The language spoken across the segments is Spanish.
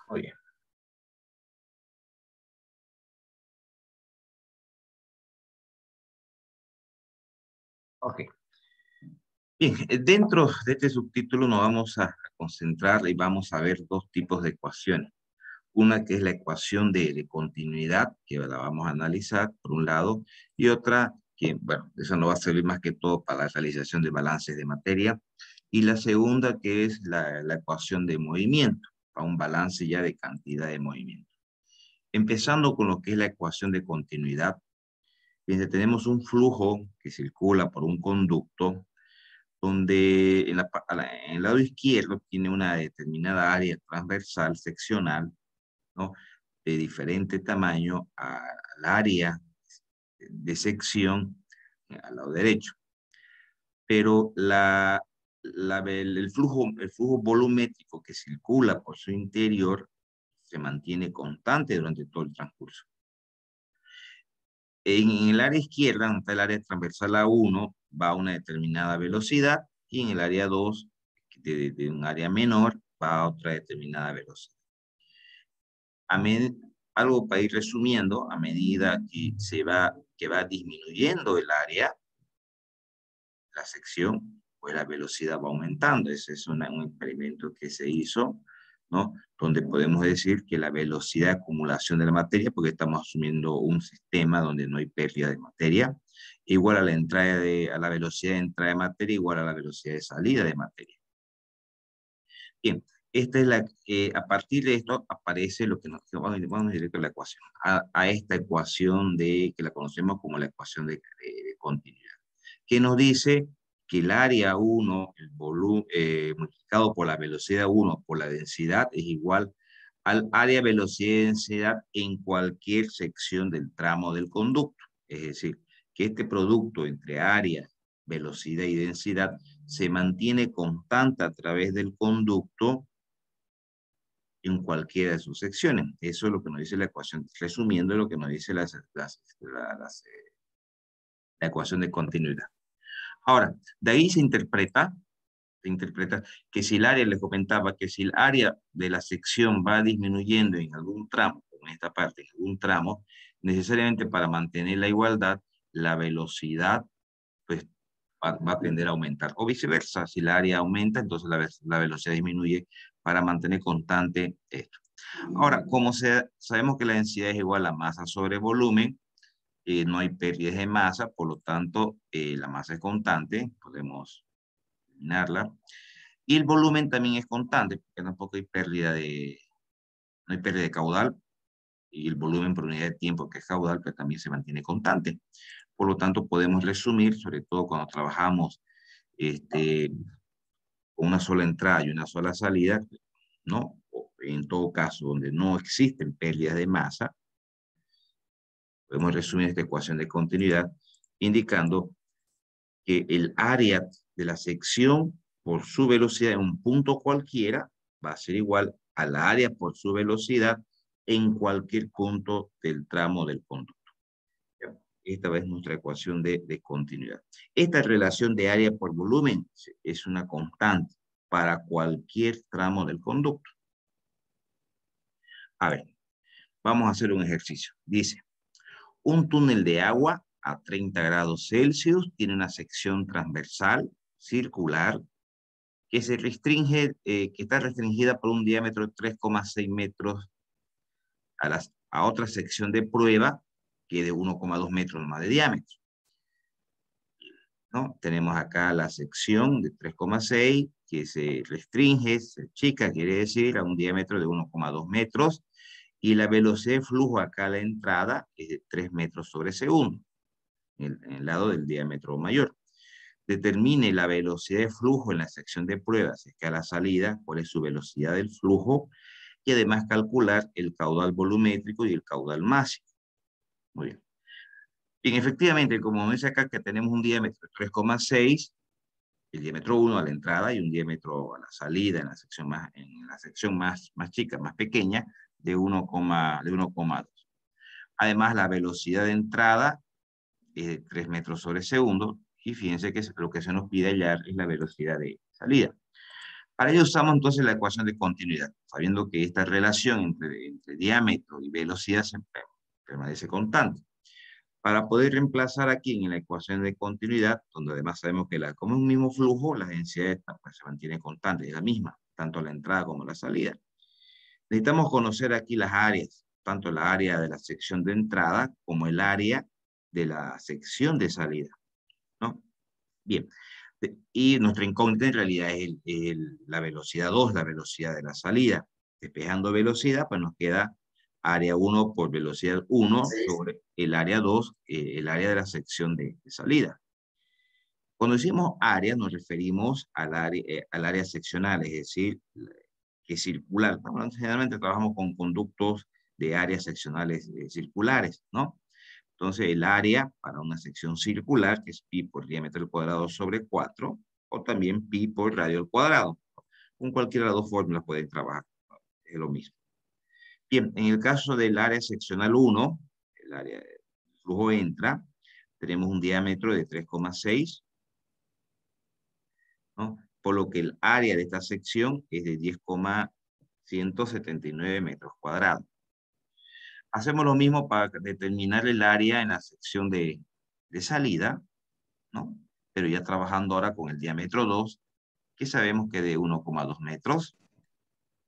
Muy bien. Ok. Bien, dentro de este subtítulo nos vamos a concentrar y vamos a ver dos tipos de ecuaciones. Una que es la ecuación de continuidad, que la vamos a analizar por un lado, y otra que, bueno, esa no va a servir más que todo para la realización de balances de materia. Y la segunda que es la ecuación de movimiento, para un balance ya de cantidad de movimiento. Empezando con lo que es la ecuación de continuidad. Fíjense, tenemos un flujo que circula por un conducto donde en el lado izquierdo tiene una determinada área transversal seccional, ¿no? De diferente tamaño al área de sección al lado derecho. Pero el flujo volumétrico que circula por su interior se mantiene constante durante todo el transcurso. En el área izquierda, donde está el área transversal A1, va a una determinada velocidad, y en el área 2, de un área menor, va a otra determinada velocidad. Algo para ir resumiendo, a medida que va disminuyendo el área, la sección, pues la velocidad va aumentando. Ese es un experimento que se hizo, ¿no? Donde podemos decir que la velocidad de acumulación de la materia, porque estamos asumiendo un sistema donde no hay pérdida de materia, igual a a la velocidad de entrada de materia, igual a la velocidad de salida de materia. Bien, esta es a partir de esto aparece lo que vamos directo a la ecuación, a esta ecuación que la conocemos como la ecuación de continuidad, que nos dice que el área 1, el volumen, multiplicado por la velocidad 1 por la densidad es igual al área, velocidad y densidad en cualquier sección del tramo del conducto. Es decir, que este producto entre área, velocidad y densidad se mantiene constante a través del conducto en cualquiera de sus secciones. Eso es lo que nos dice la ecuación, resumiendo lo que nos dice la ecuación de continuidad. Ahora, de ahí se interpreta que si el área, les comentaba, que si el área de la sección va disminuyendo en algún tramo, como en esta parte, en algún tramo, necesariamente para mantener la igualdad, la velocidad pues va a tender a aumentar. O viceversa, si el área aumenta, entonces la velocidad disminuye para mantener constante esto. Ahora, como sabemos que la densidad es igual a masa sobre volumen, no hay pérdidas de masa, por lo tanto, la masa es constante, podemos eliminarla. Y el volumen también es constante, porque tampoco no hay pérdida de caudal, y el volumen por unidad de tiempo, que es caudal, pues también se mantiene constante. Por lo tanto, podemos resumir, sobre todo cuando trabajamos con una sola entrada y una sola salida, ¿no? O en todo caso, donde no existen pérdidas de masa, podemos resumir esta ecuación de continuidad indicando que el área de la sección por su velocidad en un punto cualquiera va a ser igual al área por su velocidad en cualquier punto del tramo del conducto. Esta es nuestra ecuación de continuidad. Esta relación de área por volumen es una constante para cualquier tramo del conducto. A ver, vamos a hacer un ejercicio. Dice, un túnel de agua a 30 grados Celsius tiene una sección transversal, circular, que está restringida por un diámetro de 3,6 metros a otra sección de prueba que de 1,2 metros más de diámetro, ¿no? Tenemos acá la sección de 3,6 que se restringe, se achica, quiere decir, a un diámetro de 1,2 metros, y la velocidad de flujo acá a la entrada es de 3 metros sobre segundo, en el lado del diámetro mayor. Determine la velocidad de flujo en la sección de pruebas, es que a la salida, cuál es su velocidad del flujo, y además calcular el caudal volumétrico y el caudal máximo. Muy bien. Bien, efectivamente, como dice acá que tenemos un diámetro de 3,6, el diámetro 1 a la entrada y un diámetro a la salida en la sección más chica, más pequeña, de 1,2. Además, la velocidad de entrada es de 3 metros sobre segundo, y fíjense que lo que se nos pide hallar es la velocidad de salida. Para ello usamos entonces la ecuación de continuidad, sabiendo que esta relación entre diámetro y velocidad siempre permanece constante. Para poder reemplazar aquí en la ecuación de continuidad, donde además sabemos que como es un mismo flujo, la densidad pues, se mantiene constante, es la misma, tanto la entrada como la salida. Necesitamos conocer aquí las áreas, tanto la área de la sección de entrada como el área de la sección de salida, ¿no? Bien, y nuestra incógnita en realidad es la velocidad 2, la velocidad de la salida. Despejando velocidad, pues nos queda área 1 por velocidad 1 sobre el área 2, el área de la sección de salida. Cuando decimos área, nos referimos al área seccional, es decir, que es circular. Bueno, generalmente trabajamos con conductos de áreas seccionales circulares, ¿no? Entonces, el área para una sección circular, que es pi por diámetro al cuadrado sobre 4, o también pi por radio al cuadrado. Con cualquiera de las dos fórmulas pueden trabajar, es lo mismo. Bien, en el caso del área seccional 1, el área de flujo entra, tenemos un diámetro de 3,6, ¿no? Por lo que el área de esta sección es de 10,179 metros cuadrados. Hacemos lo mismo para determinar el área en la sección de salida, ¿no? Pero ya trabajando ahora con el diámetro 2, que sabemos que de 1,2 metros.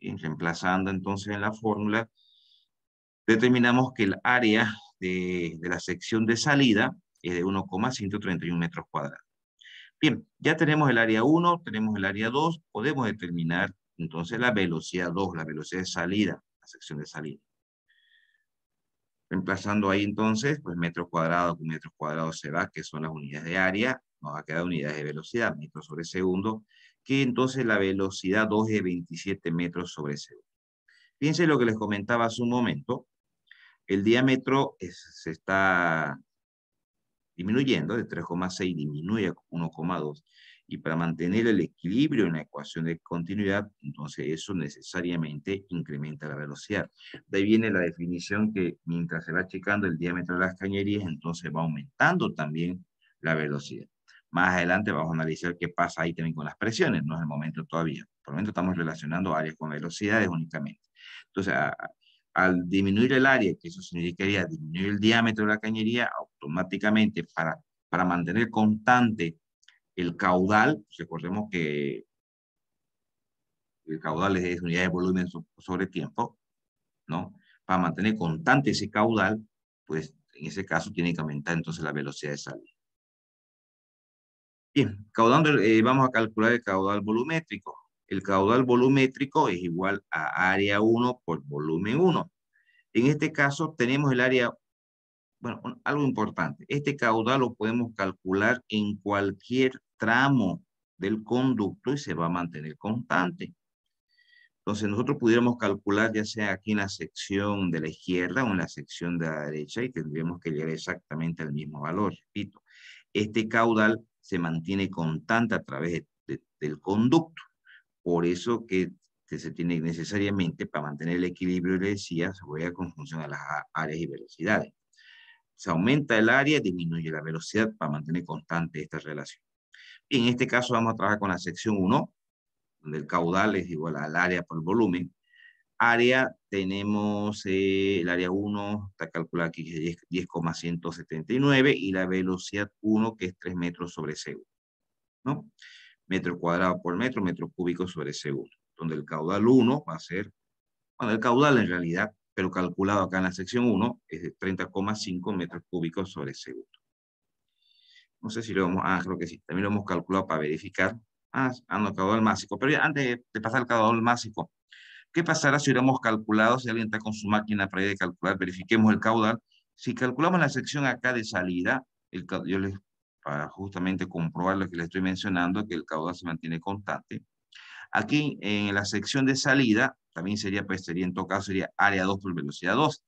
Y reemplazando entonces en la fórmula, determinamos que el área de la sección de salida es de 1,131 metros cuadrados. Bien, ya tenemos el área 1, tenemos el área 2, podemos determinar entonces la velocidad 2, la velocidad de salida, la sección de salida. Reemplazando ahí entonces, pues metros cuadrados con metros cuadrados se va, que son las unidades de área, nos va a quedar unidades de velocidad, metros sobre segundo, que entonces la velocidad 2 es 27 metros sobre segundo. Fíjense lo que les comentaba hace un momento, el diámetro se está disminuyendo, de 3,6 disminuye a 1,2, y para mantener el equilibrio en la ecuación de continuidad, entonces eso necesariamente incrementa la velocidad. De ahí viene la definición que mientras se va achicando el diámetro de las cañerías, entonces va aumentando también la velocidad. Más adelante vamos a analizar qué pasa ahí también con las presiones, no es el momento todavía. Por el momento estamos relacionando áreas con velocidades únicamente. Entonces, al disminuir el área, que eso significaría disminuir el diámetro de la cañería, automáticamente para mantener constante el caudal, recordemos que el caudal es unidad de volumen sobre tiempo, ¿no? Para mantener constante ese caudal, pues en ese caso tiene que aumentar entonces la velocidad de salida. Bien, vamos a calcular el caudal volumétrico. El caudal volumétrico es igual a área 1 por volumen 1. En este caso tenemos el área, bueno, algo importante. Este caudal lo podemos calcular en cualquier tramo del conducto y se va a mantener constante. Entonces nosotros pudiéramos calcular ya sea aquí en la sección de la izquierda o en la sección de la derecha y tendríamos que llegar exactamente al mismo valor. Repito, este caudal se mantiene constante a través del conducto. Por eso que se tiene necesariamente, para mantener el equilibrio, le decía, se juega con función a las áreas y velocidades. Se aumenta el área, disminuye la velocidad para mantener constante esta relación. Y en este caso vamos a trabajar con la sección 1, donde el caudal es igual al área por volumen. Área, tenemos el área 1, está calculada aquí que es 10,179 y la velocidad 1 que es 3 metros sobre segundo, ¿no? Metro cuadrado por metro, metro cúbico sobre segundo, donde el caudal 1 va a ser, bueno, el caudal en realidad, pero calculado acá en la sección 1, es de 30,5 metros cúbicos sobre segundo. No sé si lo vamos, creo que sí, también lo hemos calculado para verificar. No, el caudal máximo. Pero ya, antes de pasar al caudal máximo, ¿qué pasará si hubiéramos calculado, si alguien está con su máquina para ir a calcular, verifiquemos el caudal? Si calculamos la sección acá de salida, para justamente comprobar lo que les estoy mencionando, que el caudal se mantiene constante. Aquí en la sección de salida, también sería en todo caso, sería área 2 por velocidad 2.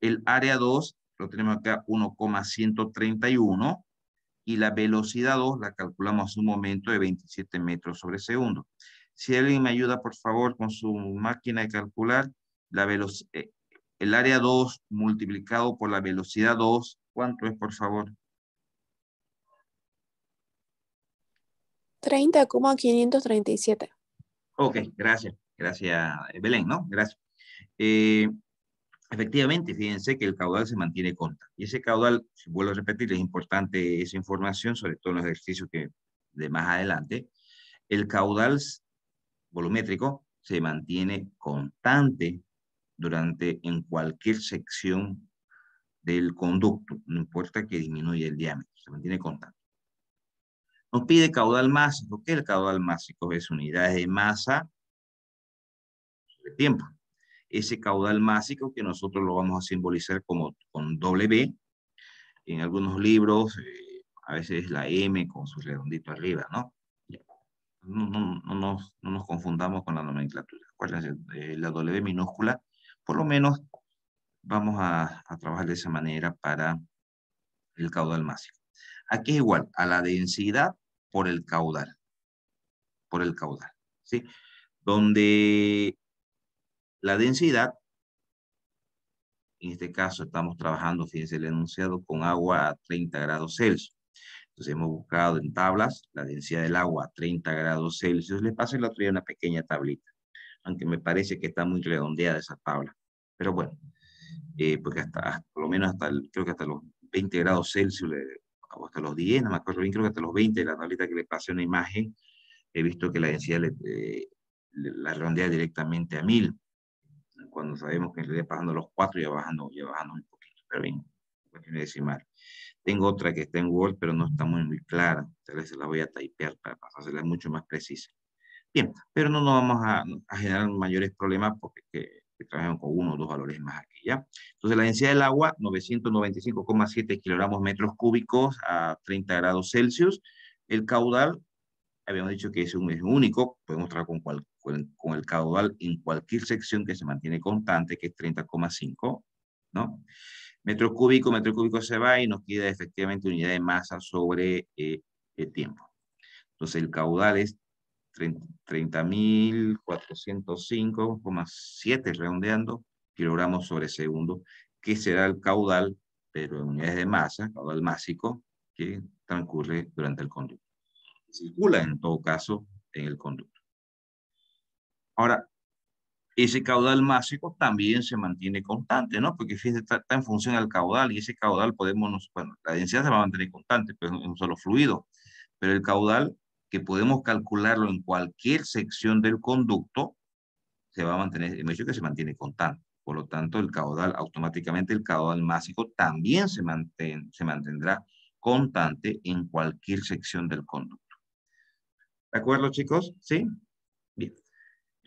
El área 2 lo tenemos acá 1,131 y la velocidad 2 la calculamos hace un momento de 27 metros sobre segundo. Si alguien me ayuda, por favor, con su máquina de calcular el área 2 multiplicado por la velocidad 2, ¿cuánto es, por favor? 30,537. Ok, gracias. Gracias, Belén, ¿no? Gracias. Eh, Efectivamente, fíjense que el caudal se mantiene constante. Y ese caudal, si vuelvo a repetir, es importante esa información, sobre todo en los ejercicios que de más adelante. El caudal volumétrico se mantiene constante en cualquier sección del conducto, no importa que disminuya el diámetro, se mantiene constante. Nos pide caudal másico. ¿Qué es el caudal másico? Es unidades de masa sobre tiempo. Ese caudal másico que nosotros lo vamos a simbolizar como con W, en algunos libros, a veces la M con su redondito arriba, ¿no? No nos confundamos con la nomenclatura. Acuérdense, la W minúscula, por lo menos vamos a trabajar de esa manera para el caudal máximo. Aquí es igual a la densidad por el caudal, ¿sí? Donde la densidad, en este caso estamos trabajando, fíjense el enunciado, con agua a 30 grados Celsius. Entonces hemos buscado en tablas la densidad del agua a 30 grados Celsius. Les paso el otro día una pequeña tablita, aunque me parece que está muy redondeada esa tabla. Pero bueno, porque por lo menos creo que hasta los 20 grados Celsius, o hasta los 10, no me acuerdo bien, creo que hasta los 20, la tablita que le pasé una imagen, he visto que la densidad la redondea directamente a 1000, cuando sabemos que en realidad pasando los 4 ya bajando un poquito, pero bien, cuestión decimal. Tengo otra que está en Word, pero no está muy clara. Tal vez se la voy a typear para hacerla mucho más precisa. Bien, pero no nos vamos a generar mayores problemas porque que trabajemos con uno o dos valores más aquí, ¿ya? Entonces, la densidad del agua, 995,7 kilogramos metros cúbicos a 30 grados Celsius. El caudal, habíamos dicho que es único, podemos trabajar con el caudal en cualquier sección que se mantiene constante, que es 30,5, ¿no? Metro cúbico se va y nos queda efectivamente unidad de masa sobre el tiempo. Entonces el caudal es 30.405,7 redondeando kilogramos sobre segundo, que será el caudal, pero en unidades de masa, caudal másico, que transcurre durante el conducto. Circula en todo caso en el conducto. Ahora, ese caudal másico también se mantiene constante, ¿no? Porque fíjense, está en función al caudal y ese caudal bueno, la densidad se va a mantener constante, pero es un solo fluido, pero el caudal, que podemos calcularlo en cualquier sección del conducto, se va a mantener, hemos dicho que se mantiene constante. Por lo tanto, automáticamente el caudal másico también se mantendrá constante en cualquier sección del conducto. ¿De acuerdo, chicos? ¿Sí? Bien.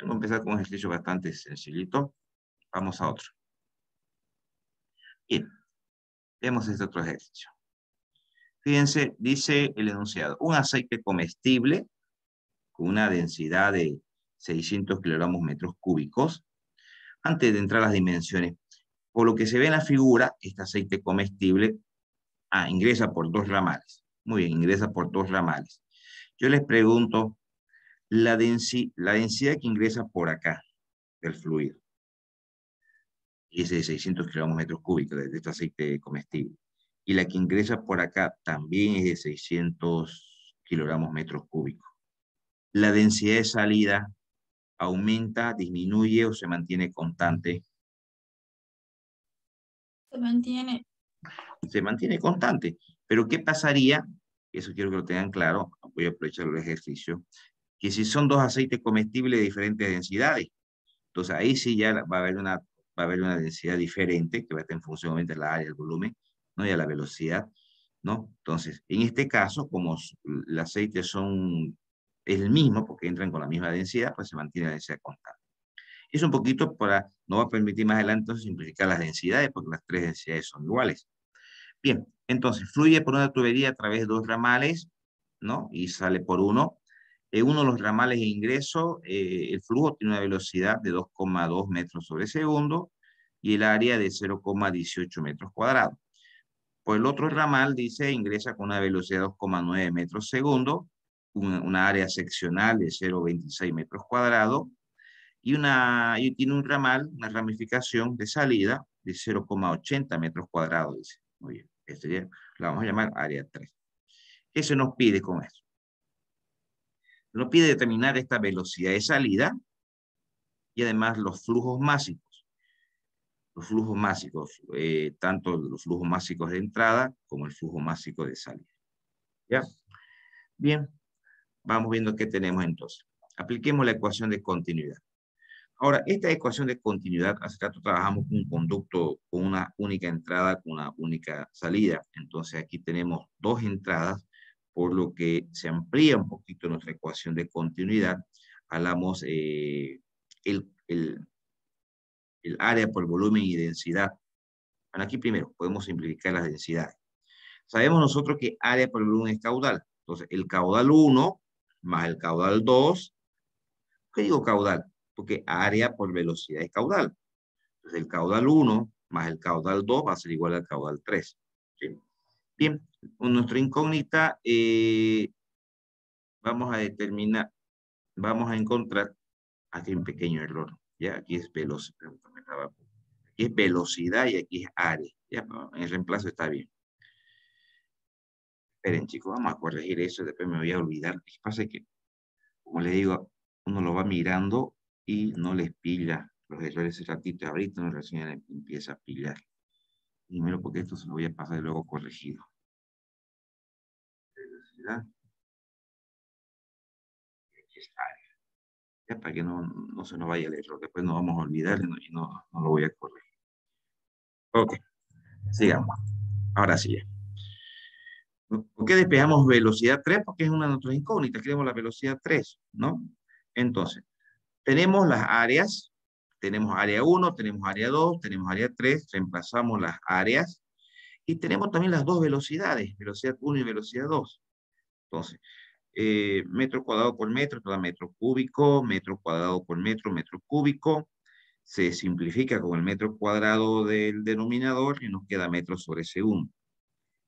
Vamos a empezar con un ejercicio bastante sencillito. Vamos a otro. Bien, vemos este otro ejercicio. Fíjense, dice el enunciado, un aceite comestible con una densidad de 600 kilogramos metros cúbicos. Antes de entrar a las dimensiones, por lo que se ve en la figura, este aceite comestible ingresa por 2 ramales. Muy bien, ingresa por 2 ramales. Yo les pregunto, la densidad que ingresa por acá del fluido, y es de 600 kilogramos metros cúbicos de este aceite comestible. Y la que ingresa por acá también es de 600 kilogramos metros cúbicos. La densidad de salida aumenta, disminuye o se mantiene constante. Se mantiene. Se mantiene constante. Pero ¿qué pasaría? Eso quiero que lo tengan claro. Voy a aprovechar el ejercicio. Que si son dos aceites comestibles de diferentes densidades, entonces ahí sí ya va a haber una densidad diferente que va a estar en función obviamente de la área, el volumen, ¿no? Y a la velocidad, ¿no? Entonces, en este caso, como el aceite es el mismo, porque entran con la misma densidad, pues se mantiene la densidad constante. Es un poquito no va a permitir más adelante entonces simplificar las densidades, porque las tres densidades son iguales. Bien, entonces fluye por una tubería a través de 2 ramales, ¿no? Y sale por uno. En uno de los ramales de ingreso, el flujo tiene una velocidad de 2,2 metros sobre segundo y el área de 0,18 metros cuadrados. Por el otro ramal, dice, ingresa con una velocidad de 2,9 metros segundo, una área seccional de 0,26 metros cuadrados y tiene un ramal, una ramificación de salida de 0,80 metros cuadrados, dice. Muy bien, este ya la vamos a llamar área 3. ¿Qué se nos pide con eso? Nos pide determinar esta velocidad de salida y además los flujos másicos. Los flujos másicos, tanto los flujos másicos de entrada como el flujo másico de salida. ¿Ya? Bien, vamos viendo qué tenemos entonces. Apliquemos la ecuación de continuidad. Ahora, esta ecuación de continuidad, hace rato trabajamos con un conducto con una única entrada, con una única salida. Entonces aquí tenemos dos entradas, por lo que se amplía un poquito nuestra ecuación de continuidad. Hablamos el área por volumen y densidad. Bueno, aquí primero podemos simplificar las densidades. Sabemos nosotros que área por volumen es caudal. Entonces, el caudal 1 más el caudal 2. ¿Por qué digo caudal? Porque área por velocidad es caudal. Entonces, el caudal 1 más el caudal 2 va a ser igual al caudal 3. ¿Sí? Bien, con nuestra incógnita vamos a determinar, vamos a encontrar, aquí hay un pequeño error. ¿Ya? Aquí es velocidad. Aquí es velocidad y aquí es área. ¿Ya? En el reemplazo está bien. Esperen, chicos, vamos a corregir eso, después me voy a olvidar. Lo que pasa es que, como les digo, uno lo va mirando y no les pilla los errores ese ratito. Ahorita no recién empieza a pillar. Primero porque esto se lo voy a pasar y luego corregido. Velocidad. Aquí está. Ya para que no se nos vaya el error. Después nos vamos a olvidar y no lo voy a corregir. Ok, sigamos. Ahora sí ya. ¿Por qué despejamos velocidad 3? Porque es una de nuestras incógnitas. Queremos la velocidad 3, ¿no? Entonces, tenemos las áreas. Tenemos área 1, tenemos área 2, tenemos área 3. Reemplazamos las áreas. Y tenemos también las dos velocidades. Velocidad 1 y velocidad 2. Entonces, metro cuadrado por metro, toda metro cúbico. Metro cuadrado por metro, metro cúbico. Se simplifica con el metro cuadrado del denominador y nos queda metro sobre segundo.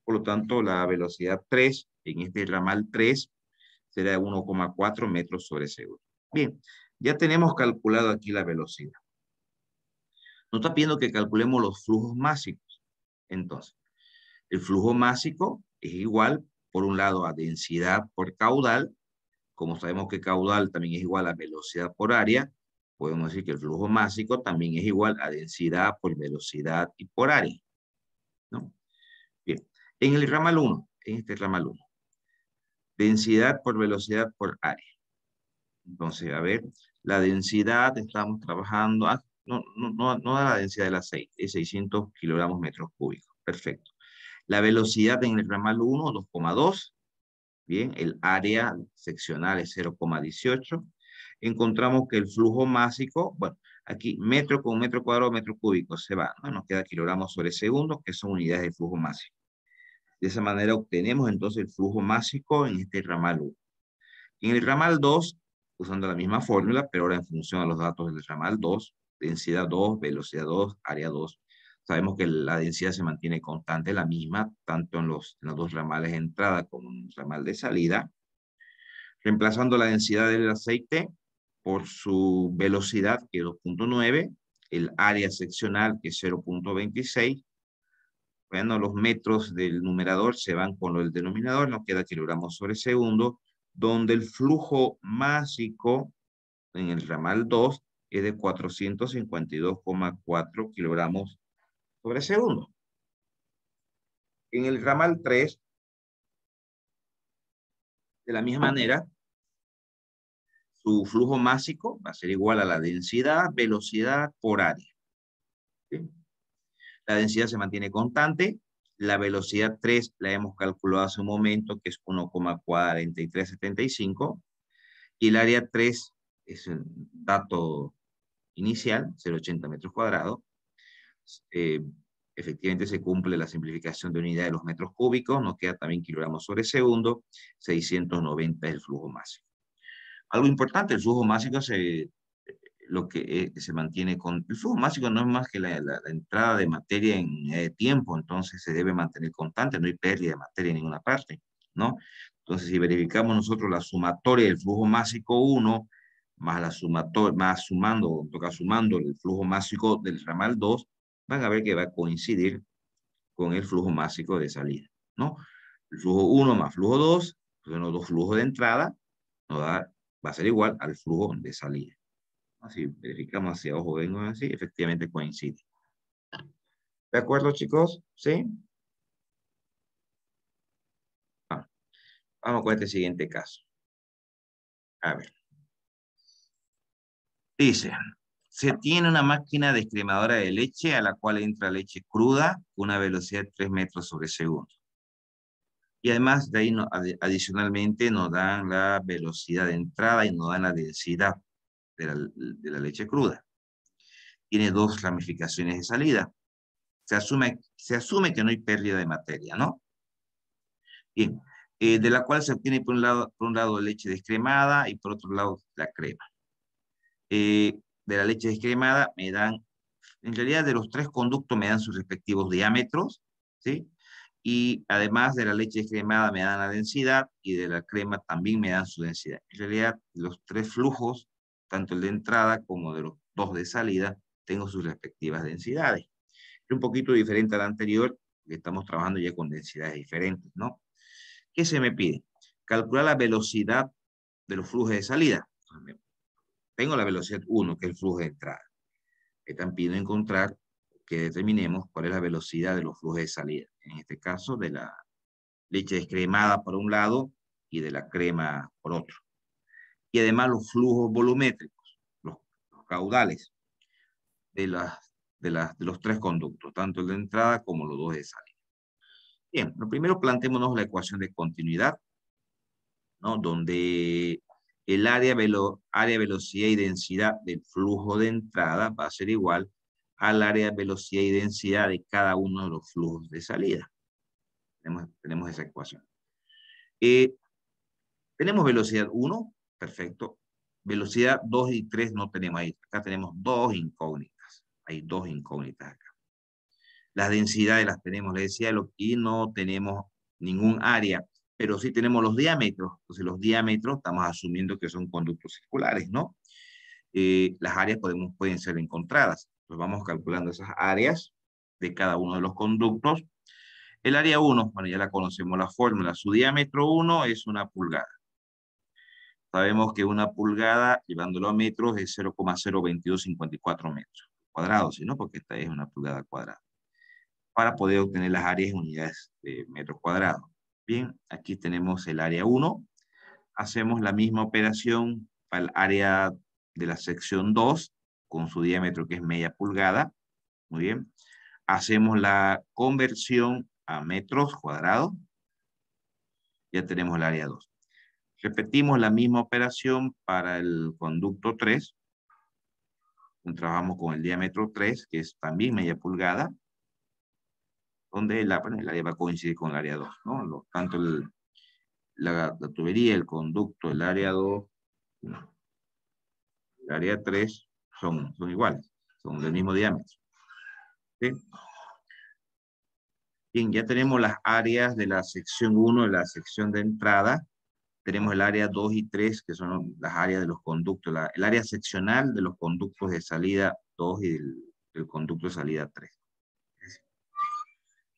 Por lo tanto, la velocidad 3, en este ramal 3, será 1,4 metros sobre segundo. Bien, ya tenemos calculado aquí la velocidad. Nos está pidiendo que calculemos los flujos másicos. Entonces, el flujo másico es igual, por un lado, a densidad por caudal. Como sabemos que caudal también es igual a velocidad por área, podemos decir que el flujo másico también es igual a densidad por velocidad y por área, ¿no? Bien, en el ramal 1, en este ramal 1, densidad por velocidad por área. Entonces, a ver, la densidad, estamos trabajando, no da la densidad del aceite, es 600 kilogramos metros cúbicos, perfecto. La velocidad en el ramal 1, 2,2, bien, el área seccional es 0,18. Encontramos que el flujo másico, bueno, aquí metro con metro cuadrado, metro cúbico, se va, ¿no? Nos queda kilogramos sobre segundo, que son unidades de flujo másico. De esa manera obtenemos entonces el flujo másico en este ramal 1. En el ramal 2, usando la misma fórmula, pero ahora en función a los datos del ramal 2, densidad 2, velocidad 2, área 2, sabemos que la densidad se mantiene constante, la misma, tanto en los dos ramales de entrada como en el ramal de salida. Reemplazando la densidad del aceite por su velocidad, que es 2,9, el área seccional, que es 0,26. Bueno, los metros del numerador se van con lo del denominador, nos queda kilogramos sobre segundo, donde el flujo másico en el ramal 2 es de 452,4 kilogramos sobre segundo. En el ramal 3, de la misma manera, su flujo másico va a ser igual a la densidad, velocidad por área. ¿Sí? La densidad se mantiene constante. La velocidad 3 la hemos calculado hace un momento, que es 1,4375. Y el área 3 es un dato inicial, 0,80 metros cuadrados. Efectivamente se cumple la simplificación de unidad de los metros cúbicos. Nos queda también kilogramos sobre segundo. 690 es el flujo másico. Algo importante, el flujo másico se mantiene con... El flujo másico no es más que la entrada de materia en tiempo, entonces se debe mantener constante, no hay pérdida de materia en ninguna parte, ¿no? Entonces, si verificamos nosotros la sumatoria del flujo másico 1, más la sumatoria, sumando el flujo másico del ramal 2, van a ver que va a coincidir con el flujo másico de salida, ¿no? El flujo 1 más flujo 2, son los dos flujos de entrada, nos da va a ser igual al flujo de salida. Así verificamos hacia ojo vengo así, efectivamente coincide. ¿De acuerdo, chicos? ¿Sí? Ah, vamos con este siguiente caso. A ver. Dice, se tiene una máquina descremadora de leche a la cual entra leche cruda con una velocidad de 3 metros sobre segundo. Y además de ahí, adicionalmente, nos dan la velocidad de entrada y nos dan la densidad de la leche cruda. Tiene dos ramificaciones de salida. Se asume que no hay pérdida de materia, ¿no? Bien, de la cual se obtiene por un lado leche descremada y por otro lado la crema. De la leche descremada me dan, en realidad de los tres conductos me dan sus respectivos diámetros, ¿sí? Y además de la leche descremada me dan la densidad y de la crema también me dan su densidad. En realidad los tres flujos, tanto el de entrada como de los dos de salida, tengo sus respectivas densidades. Es un poquito diferente al anterior, que estamos trabajando ya con densidades diferentes, ¿no? ¿Qué se me pide? Calcular la velocidad de los flujos de salida. Tengo la velocidad 1, que es el flujo de entrada. Me están pidiendo encontrar que determinemos cuál es la velocidad de los flujos de salida. En este caso, de la leche descremada por un lado y de la crema por otro. Y además los flujos volumétricos, los caudales de los tres conductos, tanto el de entrada como los dos de salida. Bien, lo primero planteémonos la ecuación de continuidad, ¿no? Donde el área velocidad y densidad del flujo de entrada va a ser igual al área velocidad y densidad de cada uno de los flujos de salida. Tenemos esa ecuación. Tenemos velocidad 1, perfecto. Velocidad 2 y 3 no tenemos ahí. Acá tenemos dos incógnitas. Hay dos incógnitas acá. Las densidades las tenemos, les decía, y no tenemos ningún área, pero sí tenemos los diámetros. Entonces los diámetros estamos asumiendo que son conductos circulares, ¿no? Las áreas pueden ser encontradas. Entonces vamos calculando esas áreas de cada uno de los conductos. El área 1, bueno, ya la conocemos la fórmula. Su diámetro 1 es 1 pulgada. Sabemos que 1 pulgada, llevándolo a metros, es 0,02254 metros cuadrados, ¿sí, no? Porque esta es 1 pulgada cuadrada. Para poder obtener las áreas en unidades de metros cuadrados. Bien, aquí tenemos el área 1. Hacemos la misma operación para el área de la sección 2, con su diámetro que es media pulgada. Muy bien. Hacemos la conversión a metros cuadrados. Ya tenemos el área 2. Repetimos la misma operación para el conducto 3. Trabajamos con el diámetro 3, que es también media pulgada, donde el área va a coincidir con el área 2, ¿no? Tanto la tubería, el conducto, el área 2, el área 3 son iguales, son del mismo diámetro. ¿Sí? Bien, ya tenemos las áreas de la sección 1 de la sección de entrada. Tenemos el área 2 y 3, que son las áreas de los conductos, el área seccional de los conductos de salida 2 y del conducto de salida 3.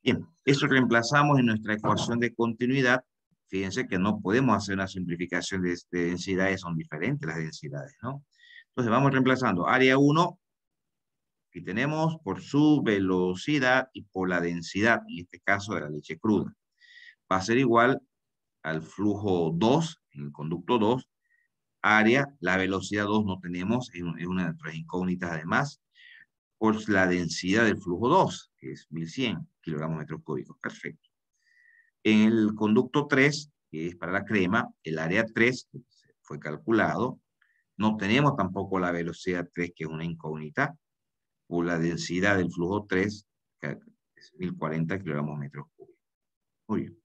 Bien, eso reemplazamos en nuestra ecuación de continuidad. Fíjense que no podemos hacer una simplificación de densidades, son diferentes las densidades, ¿no? Entonces vamos reemplazando área 1, que tenemos por su velocidad y por la densidad, en este caso de la leche cruda. Va a ser igual al flujo 2, en el conducto 2, área, la velocidad 2 no tenemos, es una de nuestras incógnitas además, por la densidad del flujo 2, que es 1100 kilogramos metros cúbicos. Perfecto. En el conducto 3, que es para la crema, el área 3 fue calculado. No tenemos tampoco la velocidad 3, que es una incógnita, o la densidad del flujo 3, que es 1040 kilogramos metros cúbicos. Muy bien.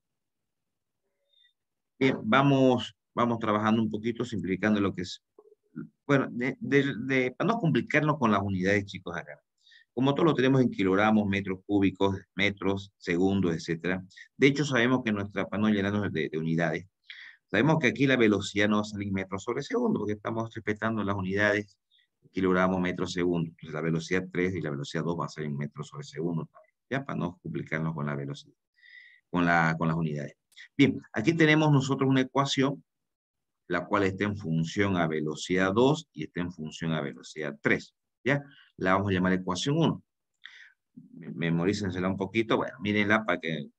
Bien, vamos trabajando un poquito, simplificando lo que es. Bueno, para no complicarnos con las unidades, chicos, acá. Como todo lo tenemos en kilogramos, metros cúbicos, metros, segundos, etc. De hecho, sabemos que para no llenarnos de unidades, sabemos que aquí la velocidad no va a salir metros sobre segundo, porque estamos respetando las unidades, kilogramos, metros, segundos. Entonces, la velocidad 3 y la velocidad 2 va a ser en metros sobre segundo también, ¿ya? Para no complicarnos con la velocidad, con las unidades. Bien, aquí tenemos nosotros una ecuación, la cual está en función a velocidad 2 y está en función a velocidad 3. ¿Ya? La vamos a llamar ecuación 1. Memorícensela un poquito. Bueno, mírenla para que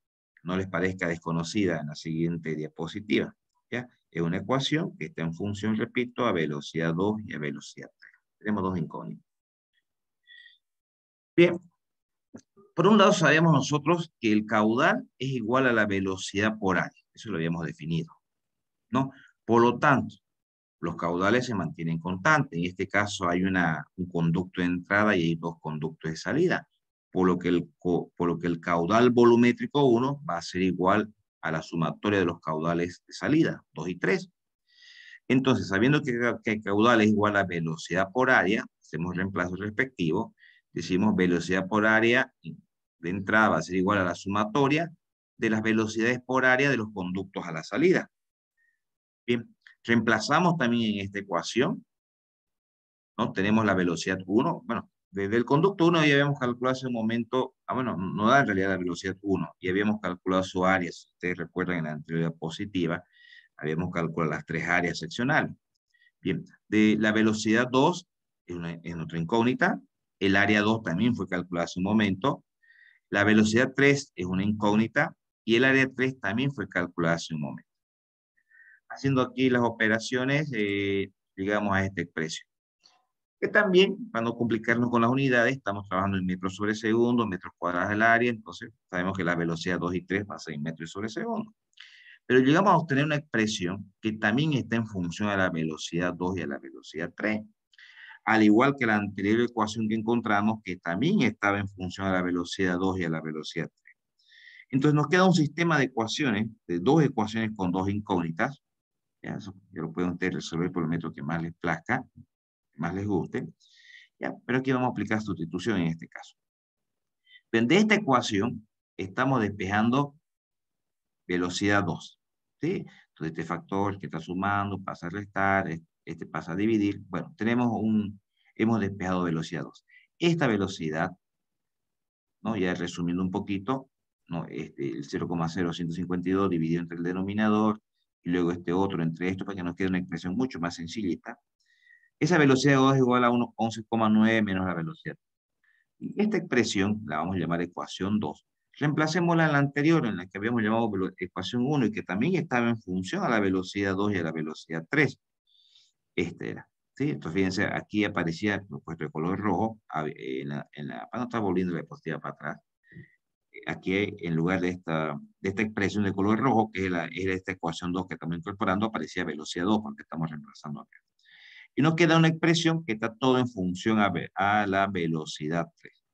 no les parezca desconocida en la siguiente diapositiva. ¿Ya? Es una ecuación que está en función, repito, a velocidad 2 y a velocidad 3. Tenemos dos incógnitas. Bien. Por un lado, sabemos nosotros que el caudal es igual a la velocidad por área. Eso lo habíamos definido, ¿no? Por lo tanto, los caudales se mantienen constantes. En este caso hay un conducto de entrada y hay dos conductos de salida. Por lo que el caudal volumétrico 1 va a ser igual a la sumatoria de los caudales de salida, 2 y 3. Entonces, sabiendo que el caudal es igual a velocidad por área, hacemos reemplazo respectivo, decimos velocidad por área de entrada va a ser igual a la sumatoria de las velocidades por área de los conductos a la salida. Bien, reemplazamos también en esta ecuación, ¿no? Tenemos la velocidad 1, bueno, desde el conducto 1 ya habíamos calculado hace un momento, bueno, no da en realidad la velocidad 1, y habíamos calculado su área, si ustedes recuerdan en la anterior diapositiva, habíamos calculado las 3 áreas seccionales. Bien, de la velocidad 2 es otra incógnita, el área 2 también fue calculada hace un momento, la velocidad 3 es una incógnita, y el área 3 también fue calculada hace un momento. Haciendo aquí las operaciones, llegamos a esta expresión. Que también, para no complicarnos con las unidades, estamos trabajando en metros sobre segundo, metros cuadrados del área, entonces sabemos que la velocidad 2 y 3 va a ser en metros sobre segundo. Pero llegamos a obtener una expresión que también está en función a la velocidad 2 y a la velocidad 3. Al igual que la anterior ecuación que encontramos, que también estaba en función a la velocidad 2 y a la velocidad 3. Entonces nos queda un sistema de ecuaciones, de dos ecuaciones con dos incógnitas. Ya, eso ya lo pueden ustedes resolver por el método que más les plazca, que más les guste. Ya, pero aquí vamos a aplicar sustitución en este caso. Bien, de esta ecuación estamos despejando velocidad 2. ¿Sí? Entonces este factor que está sumando pasa a restar, este pasa a dividir. Bueno, hemos despejado velocidad 2. Esta velocidad, ¿no? Ya resumiendo un poquito, ¿no? El 0,0152 dividido entre el denominador y luego este otro entre esto para que nos quede una expresión mucho más sencillita. Esa velocidad 2 es igual a 11,9 menos la velocidad. Y esta expresión la vamos a llamar ecuación 2. Reemplacémosla en la anterior, en la que habíamos llamado ecuación 1 y que también estaba en función a la velocidad 2 y a la velocidad 3. Este era. ¿Sí? Entonces, fíjense, aquí aparecía puesto de color rojo, para no estar volviendo la diapositiva para atrás. Aquí, en lugar de esta expresión de color rojo, que era esta ecuación 2 que estamos incorporando, aparecía velocidad 2, porque estamos reemplazando acá. Y nos queda una expresión que está todo en función a la velocidad 3.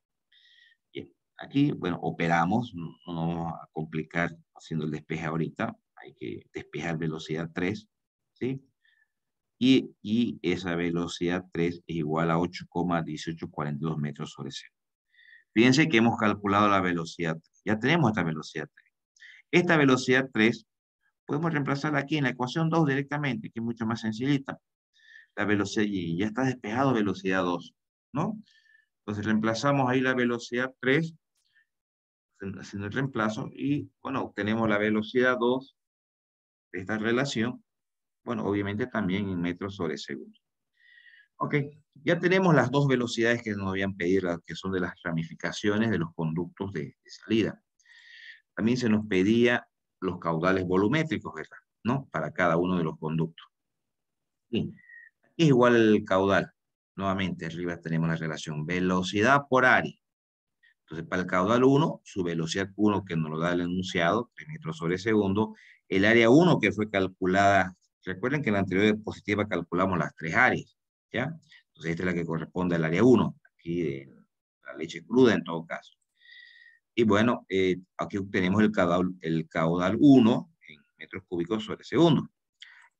Bien, aquí, bueno, operamos, no vamos a complicar haciendo el despeje ahorita, hay que despejar velocidad 3, ¿sí? Y esa velocidad 3 es igual a 8,1842 metros sobre segundo. Fíjense que hemos calculado la velocidad 3. Ya tenemos esta velocidad 3. Esta velocidad 3 podemos reemplazarla aquí en la ecuación 2 directamente, que es mucho más sencillita. La velocidad y ya está despejado velocidad 2, ¿no? Entonces reemplazamos ahí la velocidad 3, haciendo el reemplazo, y bueno, obtenemos la velocidad 2 de esta relación, bueno, obviamente también en metros sobre segundo. Ok, ya tenemos las dos velocidades que nos habían pedido, que son de las ramificaciones de los conductos de salida. También se nos pedía los caudales volumétricos, ¿verdad? ¿No? Para cada uno de los conductos. Bien, aquí es igual el caudal. Nuevamente, arriba tenemos la relación velocidad por área. Entonces, para el caudal 1, su velocidad 1 que nos lo da el enunciado, 3 metros sobre segundo, el área 1 que fue calculada, recuerden que en la anterior diapositiva calculamos las 3 áreas, ¿ya? Entonces, esta es la que corresponde al área 1, aquí de la leche cruda en todo caso. Y bueno, aquí obtenemos el caudal 1 en metros cúbicos sobre segundo.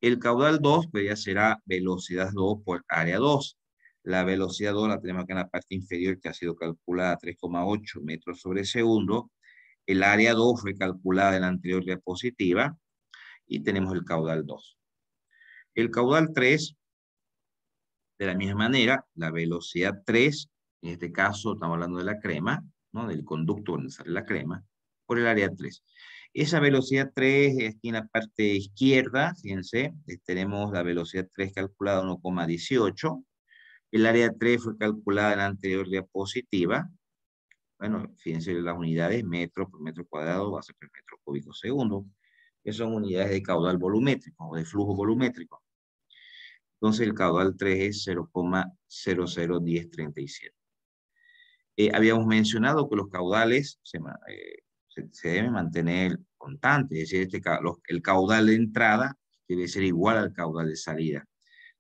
El caudal 2, pues ya será velocidad 2 por área 2. La velocidad 2 la tenemos acá en la parte inferior que ha sido calculada a 3,8 metros sobre segundo. El área 2 fue calculada en la anterior diapositiva y tenemos el caudal 2. El caudal 3, de la misma manera, la velocidad 3, en este caso estamos hablando de la crema, ¿no? Del conducto donde sale la crema, por el área 3. Esa velocidad 3 es aquí en la parte izquierda, fíjense, tenemos la velocidad 3 calculada 1,18. El área 3 fue calculada en la anterior diapositiva. Bueno, fíjense las unidades, metro por metro cuadrado va a ser por metro cúbico segundo, que son unidades de caudal volumétrico o de flujo volumétrico. Entonces el caudal 3 es 0,001037. Habíamos mencionado que los caudales se deben mantener constantes, es decir, el caudal de entrada debe ser igual al caudal de salida.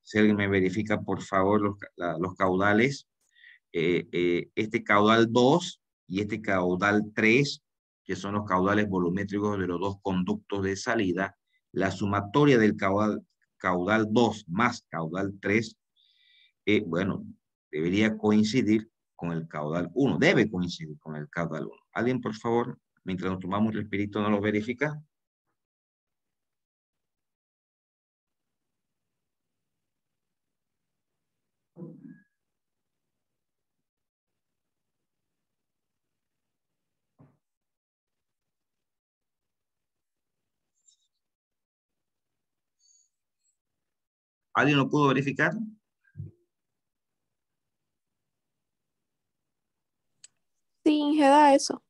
Si alguien me verifica, por favor, los caudales, este caudal 2 y este caudal 3, que son los caudales volumétricos de los dos conductos de salida, la sumatoria del caudal 2 más caudal 3, bueno, debería coincidir con el caudal 1, debe coincidir con el caudal 1. ¿Alguien, por favor, mientras nos tomamos el respirito, no lo verifica? ¿Alguien lo pudo verificar? Sí, Ingeda, eso.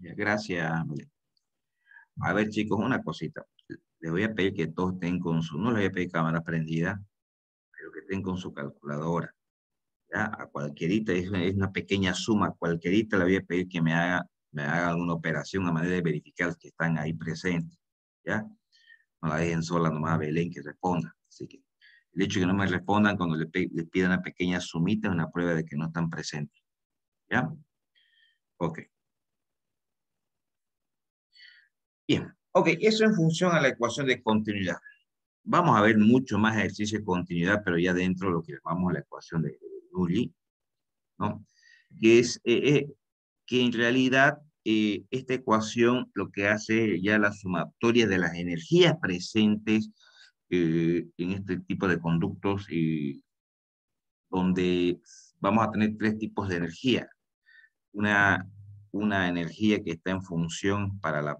Gracias. A ver, chicos, una cosita. Les voy a pedir que todos estén con su, no les voy a pedir cámara prendida, pero que estén con su calculadora. ¿Ya? A cualquierita, es una pequeña suma, cualquierita le voy a pedir que me haga alguna operación a manera de verificar que están ahí presentes. ¿Ya? No la dejen sola nomás a Belén que responda. Así que el hecho de que no me respondan cuando les pida una pequeña sumita es una prueba de que no están presentes. ¿Ya? Ok. Bien. Ok, eso en función a la ecuación de continuidad. Vamos a ver mucho más ejercicio de continuidad, pero ya dentro de lo que llamamos la ecuación de Bernoulli, ¿no? Que es que en realidad esta ecuación lo que hace ya la sumatoria de las energías presentes en este tipo de conductos, donde vamos a tener tres tipos de energía. Una energía que está en función para la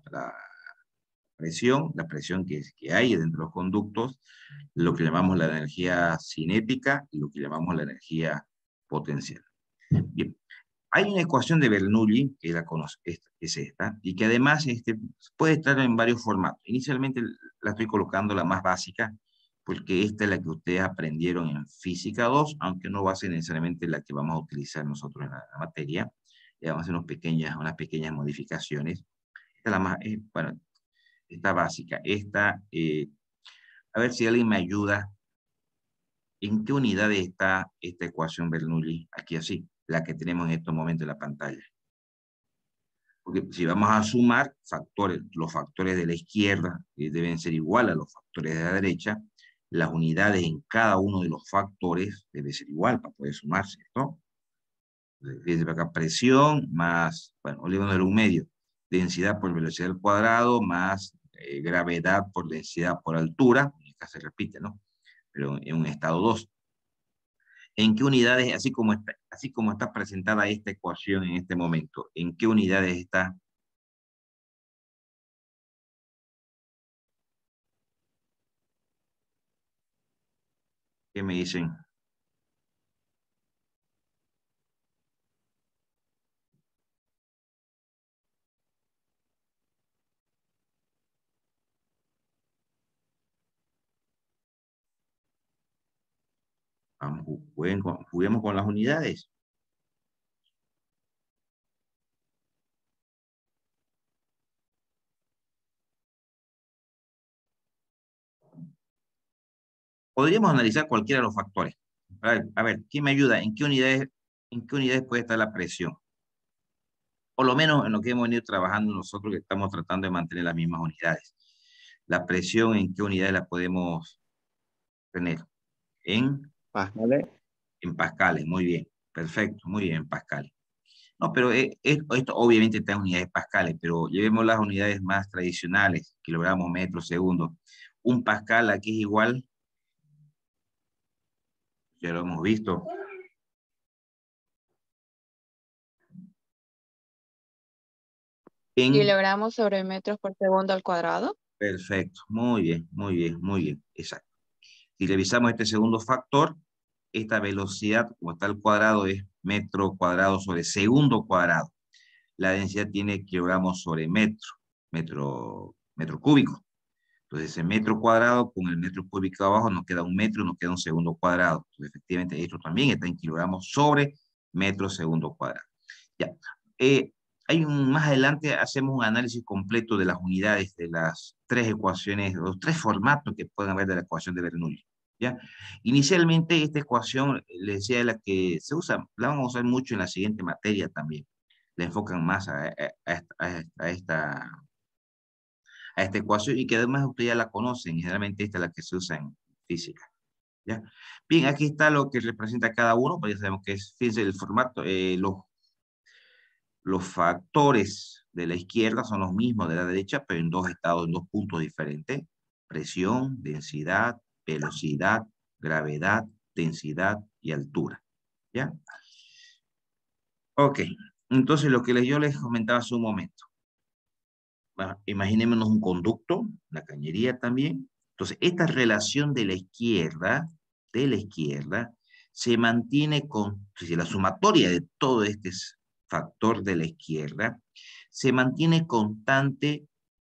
presión que hay dentro de los conductos, lo que llamamos la energía cinética y lo que llamamos la energía potencial. Bien, hay una ecuación de Bernoulli, que es esta, y que además puede estar en varios formatos. Inicialmente la estoy colocando la más básica, porque esta es la que ustedes aprendieron en Física 2, aunque no va a ser necesariamente la que vamos a utilizar nosotros en la materia. Vamos a hacer unas pequeñas modificaciones. Esta es la más, bueno, esta básica. A ver si alguien me ayuda. ¿En qué unidad está esta ecuación Bernoulli? Aquí así, la que tenemos en estos momentos en la pantalla. Porque si vamos a sumar los factores de la izquierda deben ser igual a los factores de la derecha, las unidades en cada uno de los factores debe ser igual para poder sumarse, ¿no? Fíjense acá, presión más, bueno, olvidemos de un medio, densidad por velocidad al cuadrado más gravedad por densidad por altura, acá se repite, ¿no? Pero en un estado 2. ¿En qué unidades, así como está presentada esta ecuación en este momento, en qué unidades está? ¿Qué me dicen? Vamos, juguemos con las unidades. Podríamos analizar cualquiera de los factores. A ver, ¿quién me ayuda? En qué unidades puede estar la presión? Por lo menos en lo que hemos venido trabajando nosotros, que estamos tratando de mantener las mismas unidades. La presión, ¿en qué unidades la podemos tener? En, Pascales. en pascales, muy bien. Perfecto, muy bien, en pascales. No, pero esto obviamente está en unidades pascales, pero llevemos las unidades más tradicionales, kilogramos, metros, segundos. Un pascal aquí es igual, ya lo hemos visto, En, Kilogramos sobre metros por segundo al cuadrado. perfecto, muy bien, muy bien, muy bien, exacto. Si revisamos este segundo factor, esta velocidad, como está al cuadrado, es metro cuadrado sobre segundo cuadrado. La densidad tiene kilogramos sobre metro cúbico. Entonces, ese metro cuadrado con el metro cúbico abajo nos queda un metro, nos queda un segundo cuadrado. Entonces, efectivamente, esto también está en kilogramos sobre metro segundo cuadrado. Ya. Eh, más adelante hacemos un análisis completo de las unidades de las tres ecuaciones, los tres formatos que pueden haber de la ecuación de Bernoulli. ¿Ya? Inicialmente, esta ecuación, les decía, la que se usa, la vamos a usar mucho en la siguiente materia también. Le enfocan más a esta ecuación y que además ustedes ya la conocen, generalmente esta es la que se usa en física. ¿Ya? Bien, aquí está lo que representa cada uno, pues ya sabemos que es, fíjense el formato, los factores de la izquierda son los mismos de la derecha, pero en dos estados, en dos puntos diferentes. Presión, densidad, velocidad, gravedad, densidad y altura. ¿Ya? Ok, entonces lo que yo les comentaba hace un momento. Imaginémonos un conducto, una cañería también. Entonces, esta relación de la izquierda, se mantiene con, si la sumatoria de todo este factor de la izquierda, se mantiene constante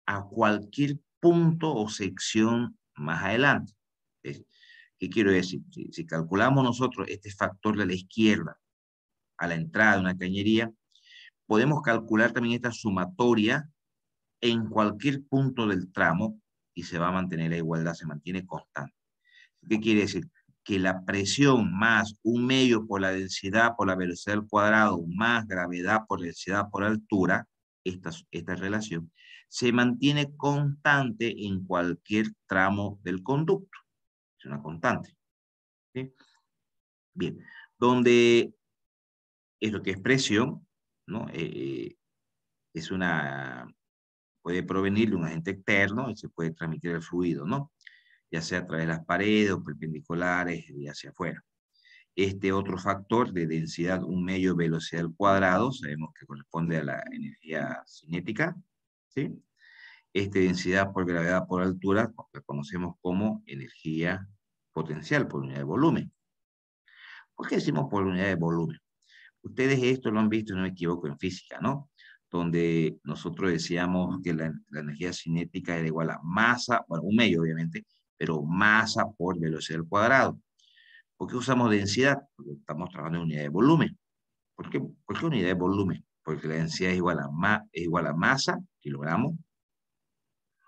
a cualquier punto o sección más adelante. ¿Qué quiero decir? Si calculamos nosotros este factor de la izquierda a la entrada de una cañería, podemos calcular también esta sumatoria en cualquier punto del tramo y se va a mantener la igualdad, se mantiene constante. ¿Qué quiere decir? Que la presión más un medio por la densidad por la velocidad al cuadrado más gravedad por densidad por altura, esta relación, se mantiene constante en cualquier tramo del conducto. Es una constante. ¿Sí? Bien, donde esto que es presión, ¿no? Es una puede provenir de un agente externo y se puede transmitir el fluido, ¿no? Ya sea a través de las paredes o perpendiculares y hacia afuera. Este otro factor de densidad, un medio velocidad al cuadrado, sabemos que corresponde a la energía cinética, ¿sí? Densidad por gravedad por altura, la conocemos como energía potencial por unidad de volumen. ¿Por qué decimos por unidad de volumen? Ustedes esto lo han visto, no me equivoco, en física, ¿no? Donde nosotros decíamos que la energía cinética era igual a masa, bueno, un medio obviamente, pero masa por velocidad al cuadrado. ¿Por qué usamos densidad? Porque estamos trabajando en unidad de volumen. ¿Por qué unidad de volumen? Porque la densidad es igual a masa, kilogramos,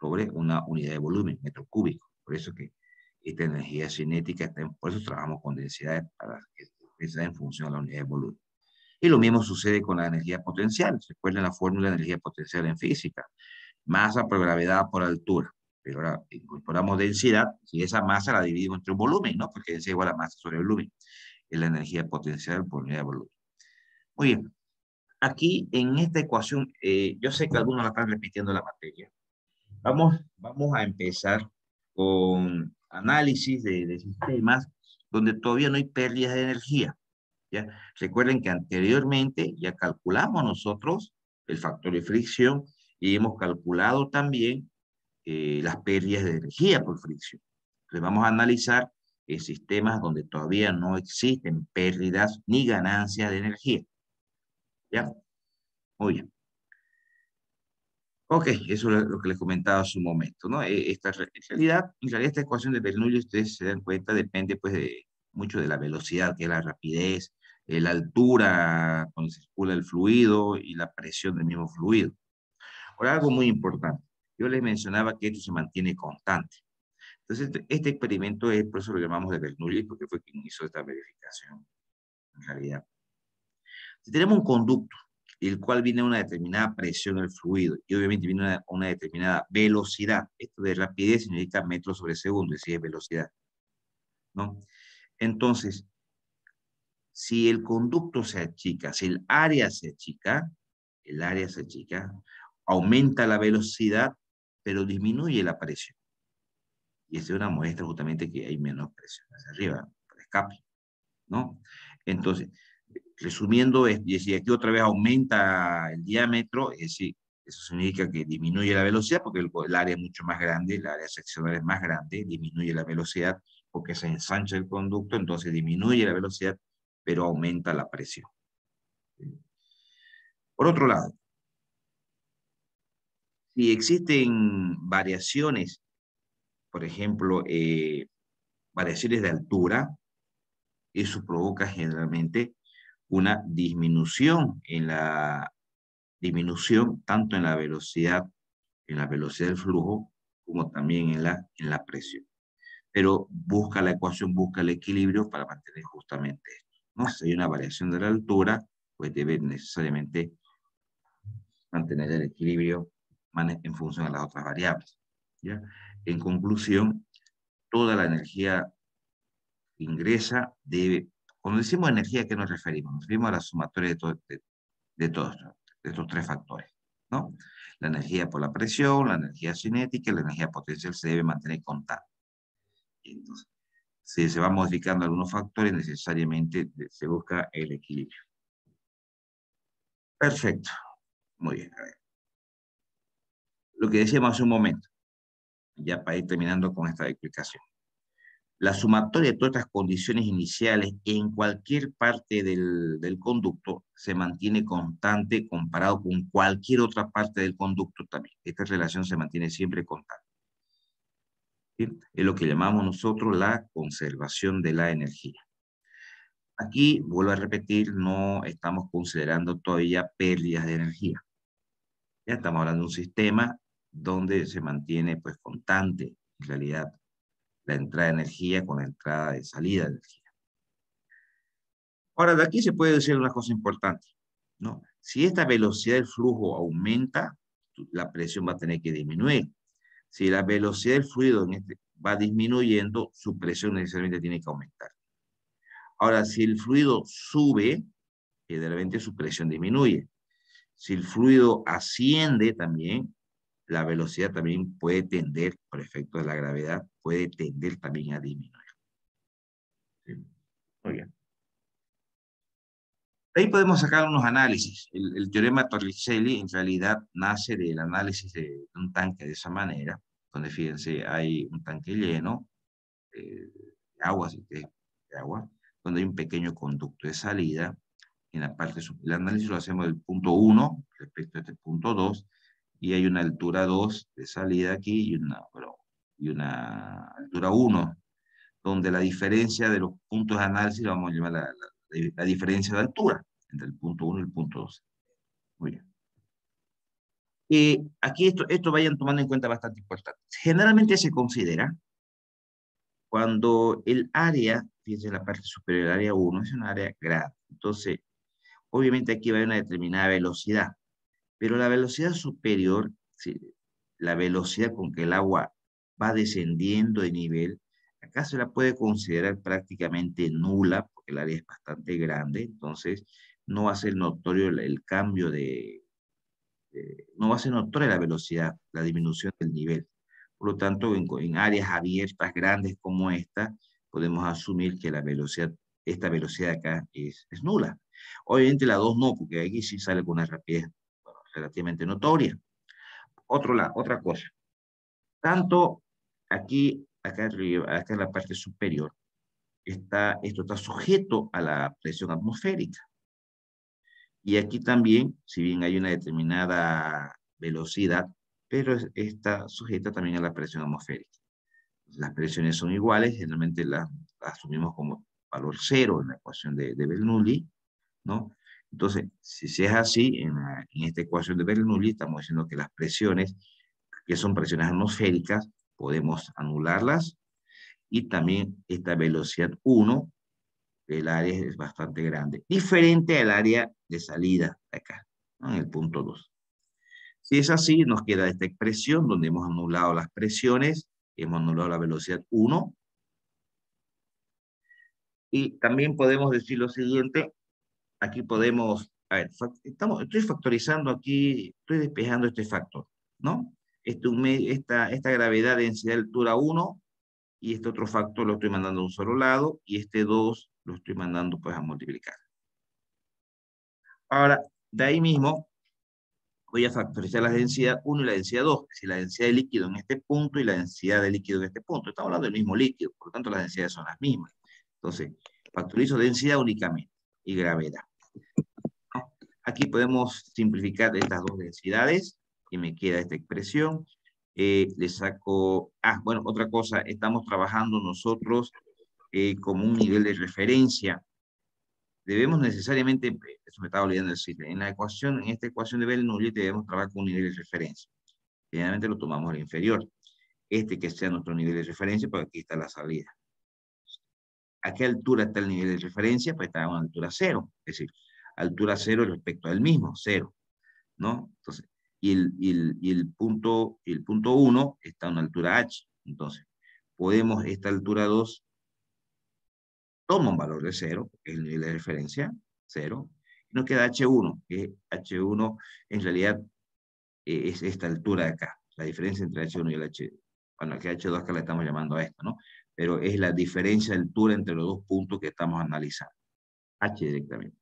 sobre una unidad de volumen, metro cúbico. Por eso que esta energía cinética, por eso trabajamos con densidad para que sea en función de la unidad de volumen. Y lo mismo sucede con la energía potencial. Recuerden la fórmula de energía potencial en física. Masa por gravedad por altura. Pero ahora incorporamos densidad, y esa masa la dividimos entre un volumen, ¿no? Porque densidad es igual a masa sobre el volumen. Es la energía potencial por unidad de volumen. Muy bien. Aquí en esta ecuación, yo sé que algunos la están repitiendo la materia. Vamos a empezar con análisis de sistemas donde todavía no hay pérdidas de energía. ¿Ya? Recuerden que anteriormente ya calculamos nosotros el factor de fricción y hemos calculado también las pérdidas de energía por fricción. Entonces vamos a analizar sistemas donde todavía no existen pérdidas ni ganancias de energía. ¿Ya? Muy bien. Ok, eso es lo que les comentaba hace un momento, ¿no? En realidad, esta ecuación de Bernoulli, ustedes se dan cuenta, depende pues mucho de la velocidad, que es la rapidez, la altura cuando circula el fluido y la presión del mismo fluido. Ahora, algo muy importante. Yo les mencionaba que esto se mantiene constante. Entonces, este experimento es, por eso lo llamamos de Bernoulli, porque fue quien hizo esta verificación, en realidad. Si tenemos un conducto, el cual viene a una determinada presión del fluido, y obviamente viene a una determinada velocidad, esto de rapidez significa metros sobre segundo, es decir, velocidad, ¿no? Entonces, si el conducto se achica, si el área se achica, aumenta la velocidad, pero disminuye la presión. Y esa es una muestra justamente que hay menos presión hacia arriba, por escape, ¿no? Entonces, resumiendo, y si aquí otra vez aumenta el diámetro, es decir, Eso significa que disminuye la velocidad porque el área es mucho más grande, el área seccional es más grande, disminuye la velocidad porque se ensancha el conducto, entonces disminuye la velocidad, pero aumenta la presión. Por otro lado, si existen variaciones, por ejemplo, variaciones de altura, eso provoca generalmente una disminución tanto en la velocidad del flujo, como también en la presión. Pero busca la ecuación, busca el equilibrio para mantener justamente esto, ¿no? Si hay una variación de la altura, pues debe necesariamente mantener el equilibrio en función de las otras variables, ¿ya? En conclusión, toda la energía que ingresa debe, cuando decimos energía, ¿a qué nos referimos? Nos referimos a la sumatoria de todos estos tres factores, ¿no? La energía por la presión, la energía cinética y la energía potencial se debe mantener constante. Entonces, si se van modificando algunos factores, necesariamente se busca el equilibrio. Perfecto. Muy bien. A ver. Lo que decíamos hace un momento, ya para ir terminando con esta explicación. La sumatoria de todas estas condiciones iniciales en cualquier parte del conducto se mantiene constante comparado con cualquier otra parte del conducto también. Esta relación se mantiene siempre constante. ¿Sí? Es lo que llamamos nosotros la conservación de la energía. Aquí, vuelvo a repetir, no estamos considerando todavía pérdidas de energía. Ya estamos hablando de un sistema donde se mantiene pues constante, en realidad, la entrada de energía con la entrada de salida de energía. Ahora, de aquí se puede decir una cosa importante, ¿no? Si esta velocidad del flujo aumenta, la presión va a tener que disminuir. Si la velocidad del fluido va disminuyendo, su presión necesariamente tiene que aumentar. Ahora, si el fluido sube, de repente su presión disminuye. Si el fluido asciende también, la velocidad también puede tender, por efecto de la gravedad, puede tender también a disminuir. ¿Sí? Muy bien. De ahí podemos sacar unos análisis. El teorema Torricelli en realidad nace del análisis de un tanque de esa manera, donde fíjense, hay un tanque lleno de agua, donde hay un pequeño conducto de salida. En la parte superior, el análisis lo hacemos del punto 1 respecto a este punto 2, y hay una altura 2 de salida aquí y una altura 1, donde la diferencia de los puntos de análisis la vamos a llamar la diferencia de altura entre el punto 1 y el punto 2. Muy bien. Aquí esto vayan tomando en cuenta bastante importante. Generalmente se considera cuando el área, fíjense en la parte superior del área 1, es un área grande. Entonces, obviamente aquí va a haber una determinada velocidad, pero la velocidad superior, sí, la velocidad con que el agua va descendiendo de nivel, acá se la puede considerar prácticamente nula, porque el área es bastante grande, entonces no va a ser notorio el cambio no va a ser notoria la velocidad, la disminución del nivel. Por lo tanto, en áreas abiertas, grandes como esta, podemos asumir que esta velocidad acá es nula. Obviamente la 2 no, porque aquí sí sale con una rapidez relativamente notoria. Otra cosa. Tanto acá arriba, acá en la parte superior, esto está sujeto a la presión atmosférica. Y aquí también, si bien hay una determinada velocidad, pero está sujeta también a la presión atmosférica. Las presiones son iguales, generalmente las asumimos como valor cero en la ecuación de Bernoulli, ¿no? Entonces, si es así, en esta ecuación de Bernoulli estamos diciendo que las presiones, que son presiones atmosféricas, podemos anularlas, y también esta velocidad 1, el área es bastante grande, diferente al área de salida acá, ¿no? En el punto 2. Si es así, nos queda esta expresión donde hemos anulado las presiones, hemos anulado la velocidad 1, y también podemos decir lo siguiente, aquí podemos, a ver, estoy factorizando aquí, estoy despejando este factor, ¿no? Esta gravedad, densidad, altura 1, y este otro factor lo estoy mandando a un solo lado, y este 2 lo estoy mandando pues a multiplicar. Ahora, de ahí mismo, voy a factorizar la densidad 1 y la densidad 2, es decir, la densidad de líquido en este punto y la densidad de líquido en este punto. Estamos hablando del mismo líquido, por lo tanto las densidades son las mismas. Entonces, factorizo densidad únicamente y gravedad. ¿No? Aquí podemos simplificar estas dos densidades y me queda esta expresión. Le saco, bueno, otra cosa, estamos trabajando nosotros como un nivel de referencia. Debemos necesariamente, eso me estaba olvidando decir, en esta ecuación de Bernoulli debemos trabajar con un nivel de referencia. Generalmente lo tomamos al inferior. Que sea nuestro nivel de referencia, porque aquí está la salida. ¿A qué altura está el nivel de referencia? Pues está a una altura 0, es decir, altura 0 respecto al mismo, 0, ¿no? Entonces, y el punto 1 está a una altura h. Entonces, podemos, esta altura 2 toma un valor de 0, que es el nivel de referencia, 0, y nos queda h1, que h1 en realidad es esta altura de acá, la diferencia entre h1 y el h, bueno, que h2 acá le estamos llamando a esto, ¿no? Pero es la diferencia de altura entre los dos puntos que estamos analizando, h directamente.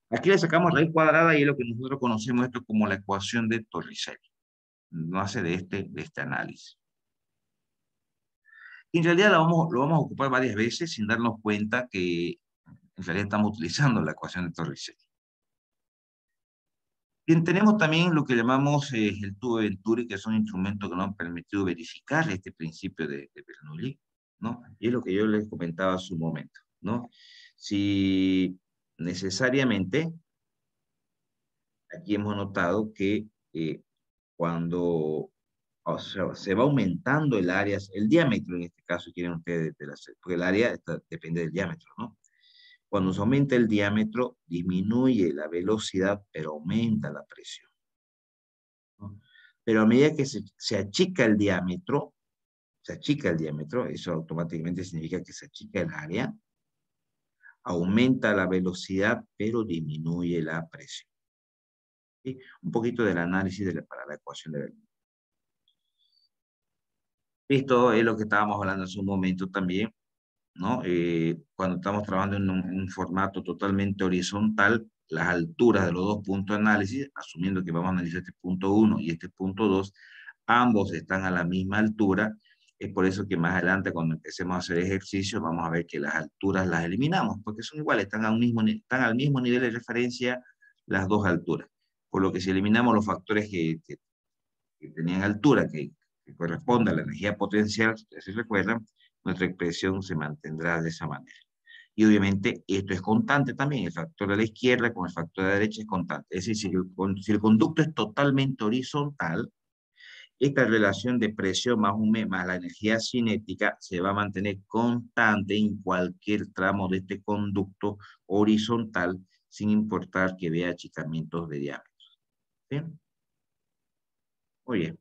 Aquí le sacamos raíz cuadrada y es lo que nosotros conocemos esto como la ecuación de Torricelli. No hace de este análisis. Y en realidad lo vamos a ocupar varias veces sin darnos cuenta que en realidad estamos utilizando la ecuación de Torricelli. Bien, tenemos también lo que llamamos el tubo de Venturi, que es un instrumento que nos ha permitido verificar este principio de Bernoulli, ¿no? Y es lo que yo les comentaba hace un momento, ¿no? Si necesariamente, aquí hemos notado que cuando se va aumentando el área, el diámetro en este caso, quieren ustedes, porque el área depende del diámetro, ¿no? Cuando se aumenta el diámetro, disminuye la velocidad, pero aumenta la presión, ¿no? Pero a medida que se achica el diámetro, eso automáticamente significa que se achica el área, aumenta la velocidad, pero disminuye la presión. ¿Sí? Un poquito del análisis para la ecuación de Bernoulli. Esto es lo que estábamos hablando hace un momento también, ¿no? Cuando estamos trabajando en un formato totalmente horizontal, las alturas de los dos puntos de análisis, asumiendo que vamos a analizar este punto 1 y este punto 2, ambos están a la misma altura. Es por eso que más adelante, cuando empecemos a hacer ejercicios, vamos a ver que las alturas las eliminamos, porque son iguales, están al mismo nivel de referencia las dos alturas. Por lo que si eliminamos los factores que tenían altura, que corresponde a la energía potencial, si se recuerdan, nuestra expresión se mantendrá de esa manera. Y obviamente esto es constante también, el factor de la izquierda con el factor de la derecha es constante. Es decir, si el conducto es totalmente horizontal, esta relación de presión más la energía cinética se va a mantener constante en cualquier tramo de este conducto horizontal, sin importar que vea achicamientos de diámetro. ¿Sí? Muy bien.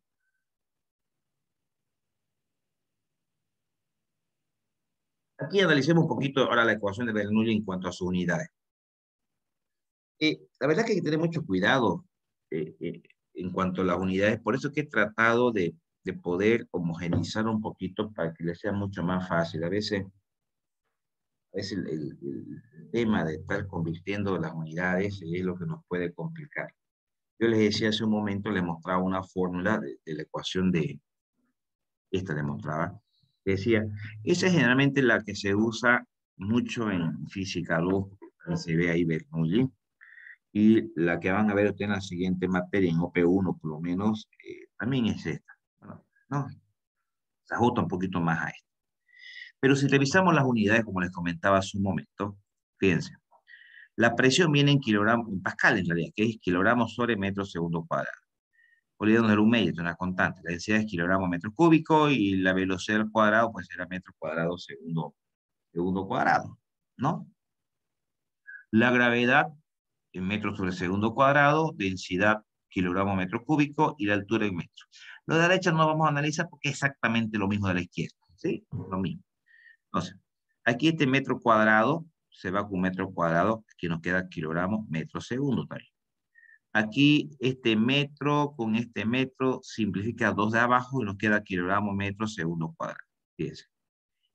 Aquí analicemos un poquito ahora la ecuación de Bernoulli en cuanto a sus unidades. La verdad que hay que tener mucho cuidado en cuanto a las unidades, por eso que he tratado de poder homogeneizar un poquito para que les sea mucho más fácil. A veces el tema de estar convirtiendo las unidades es lo que nos puede complicar. Yo les decía hace un momento, les mostraba una fórmula de la ecuación de, esta les mostraba, decía, esa es generalmente la que se usa mucho en física 2, se ve ahí Bernoulli, y la que van a ver ustedes en la siguiente materia, en OP1 por lo menos, también es esta. Bueno, ¿no? Se ajusta un poquito más a esta. Pero si revisamos las unidades, como les comentaba hace un momento, fíjense, la presión viene en kilogramos, en pascal en realidad, que es kilogramos sobre metro segundo cuadrado. Olvidando el Meyer, es una constante. La densidad es kilogramo metro cúbico y la velocidad al cuadrado pues será metro cuadrado segundo cuadrado, ¿no? La gravedad en metros sobre segundo cuadrado, densidad kilogramo metro cúbico y la altura en metros. Lo de la derecha no lo vamos a analizar porque es exactamente lo mismo de la izquierda, ¿sí? Lo mismo. Entonces, aquí este metro cuadrado se va con metro cuadrado, que nos queda kilogramo metro segundo también. Aquí este metro con este metro simplifica dos de abajo y nos queda kilogramo metro segundo cuadrado. Fíjense.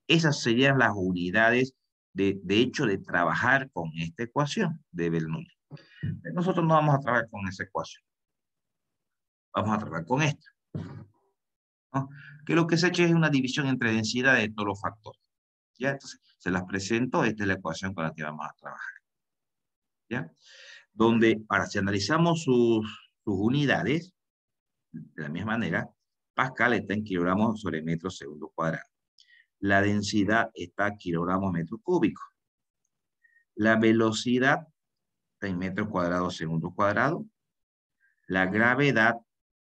Esas serían las unidades de hecho de trabajar con esta ecuación de Bernoulli. Nosotros no vamos a trabajar con esa ecuación. vamos a trabajar con esto, ¿no? Que lo que se ha hecho es una división entre densidad de todos los factores. ¿Ya? Entonces, se las presento, esta es la ecuación con la que vamos a trabajar. ¿Ya? Donde, ahora, si analizamos sus unidades, de la misma manera, Pascal está en kilogramos sobre metros segundo cuadrado. La densidad está en kilogramos metro cúbico. La velocidad está en metros cuadrados segundo cuadrado. La gravedad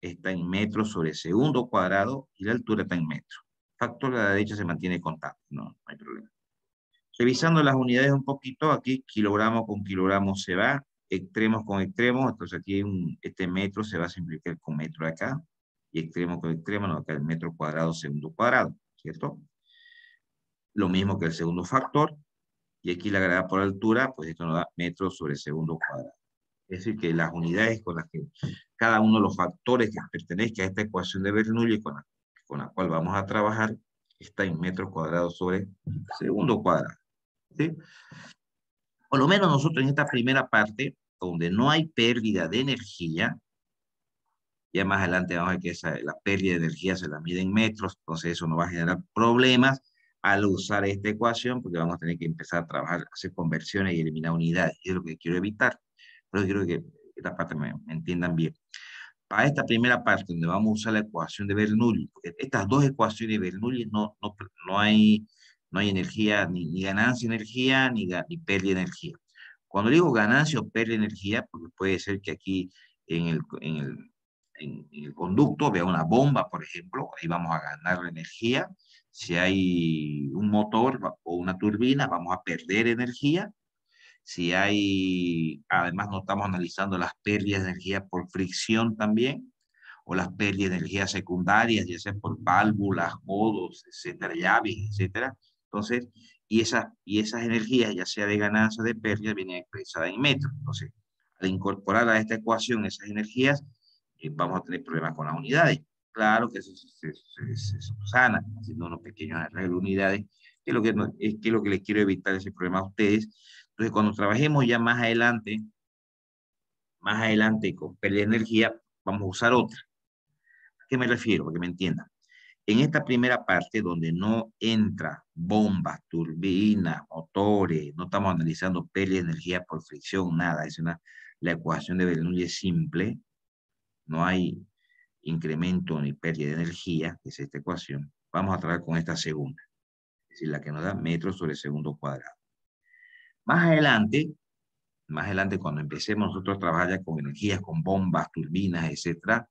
está en metros sobre segundo cuadrado y la altura está en metros. El factor de la derecha se mantiene constante, no hay problema. Revisando las unidades un poquito, aquí kilogramo con kilogramo se va, extremos con extremos, entonces aquí este metro se va a simplificar con metro acá, y extremo con extremo, no, acá el metro cuadrado segundo cuadrado, ¿cierto? Lo mismo que el segundo factor, y aquí la gravedad por altura, pues esto nos da metros sobre segundo cuadrado. Es decir, que las unidades con las que cada uno de los factores que pertenezca a esta ecuación de Bernoulli con la cual vamos a trabajar está en metros cuadrados sobre segundo cuadrado. ¿Sí? Por lo menos nosotros en esta primera parte, donde no hay pérdida de energía, ya más adelante vamos a ver que la pérdida de energía se la mide en metros, entonces eso nos va a generar problemas al usar esta ecuación, porque vamos a tener que empezar a trabajar, hacer conversiones y eliminar unidades, y es lo que quiero evitar. Pero quiero que esta parte me entiendan bien. Para esta primera parte, donde vamos a usar la ecuación de Bernoulli, porque estas dos ecuaciones de Bernoulli no hay energía, ni ganancia de energía, ni pérdida de energía. Cuando digo ganancia o pérdida de energía, porque puede ser que aquí en el conducto vea una bomba, por ejemplo, ahí vamos a ganar la energía. Si hay un motor o una turbina, vamos a perder energía. Si hay, además no estamos analizando las pérdidas de energía por fricción también, o las pérdidas de energía secundarias, ya sea por válvulas, codos, etcétera, llaves, etcétera. Entonces, y esas energías, ya sea de ganancia o de pérdida, vienen expresadas en metros. Entonces, al incorporar a esta ecuación esas energías, vamos a tener problemas con las unidades. Claro que eso se subsana, haciendo unos pequeños arreglos de unidades, que es lo que, que es lo que les quiero evitar ese problema a ustedes. Entonces, cuando trabajemos ya más adelante con pérdida de energía, vamos a usar otra. ¿A qué me refiero? Para que me entiendan. En esta primera parte, donde no entra bombas, turbinas, motores, no estamos analizando pérdida de energía por fricción, nada. La ecuación de Bernoulli es simple. No hay incremento ni pérdida de energía, que es esta ecuación. Vamos a trabajar con esta segunda, es decir, la que nos da metros sobre segundo cuadrado. Más adelante cuando empecemos nosotros a trabajar ya con energías, con bombas, turbinas, etcétera,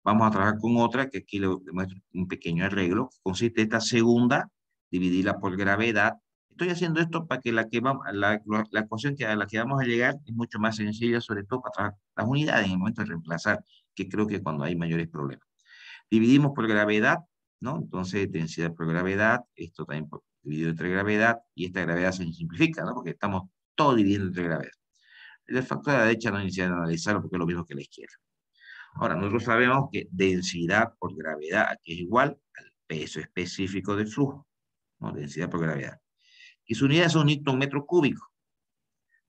vamos a trabajar con otra, que aquí le muestro un pequeño arreglo. Consiste esta segunda, dividirla por gravedad. Estoy haciendo esto para que la ecuación a la que vamos a llegar es mucho más sencilla, sobre todo para trabajar las unidades en el momento de reemplazar, que creo que cuando hay mayores problemas. Dividimos por gravedad, ¿no? Entonces, densidad por gravedad, esto también dividido entre gravedad, y esta gravedad se simplifica, ¿no? Porque estamos todo dividiendo entre gravedad. El factor de la derecha no inicia a analizarlo porque es lo mismo que la izquierda. Ahora, nosotros sabemos que densidad por gravedad aquí es igual al peso específico del flujo, ¿no? Densidad por gravedad. Y su unidad son newton metro cúbico.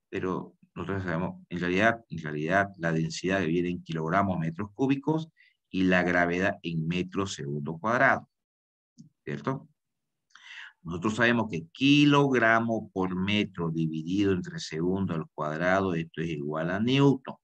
Pero nosotros sabemos, en realidad, la densidad viene en kilogramos metros cúbicos y la gravedad en metros segundo cuadrado, ¿cierto? Nosotros sabemos que kilogramo por metro dividido entre segundo al cuadrado, esto es igual a newton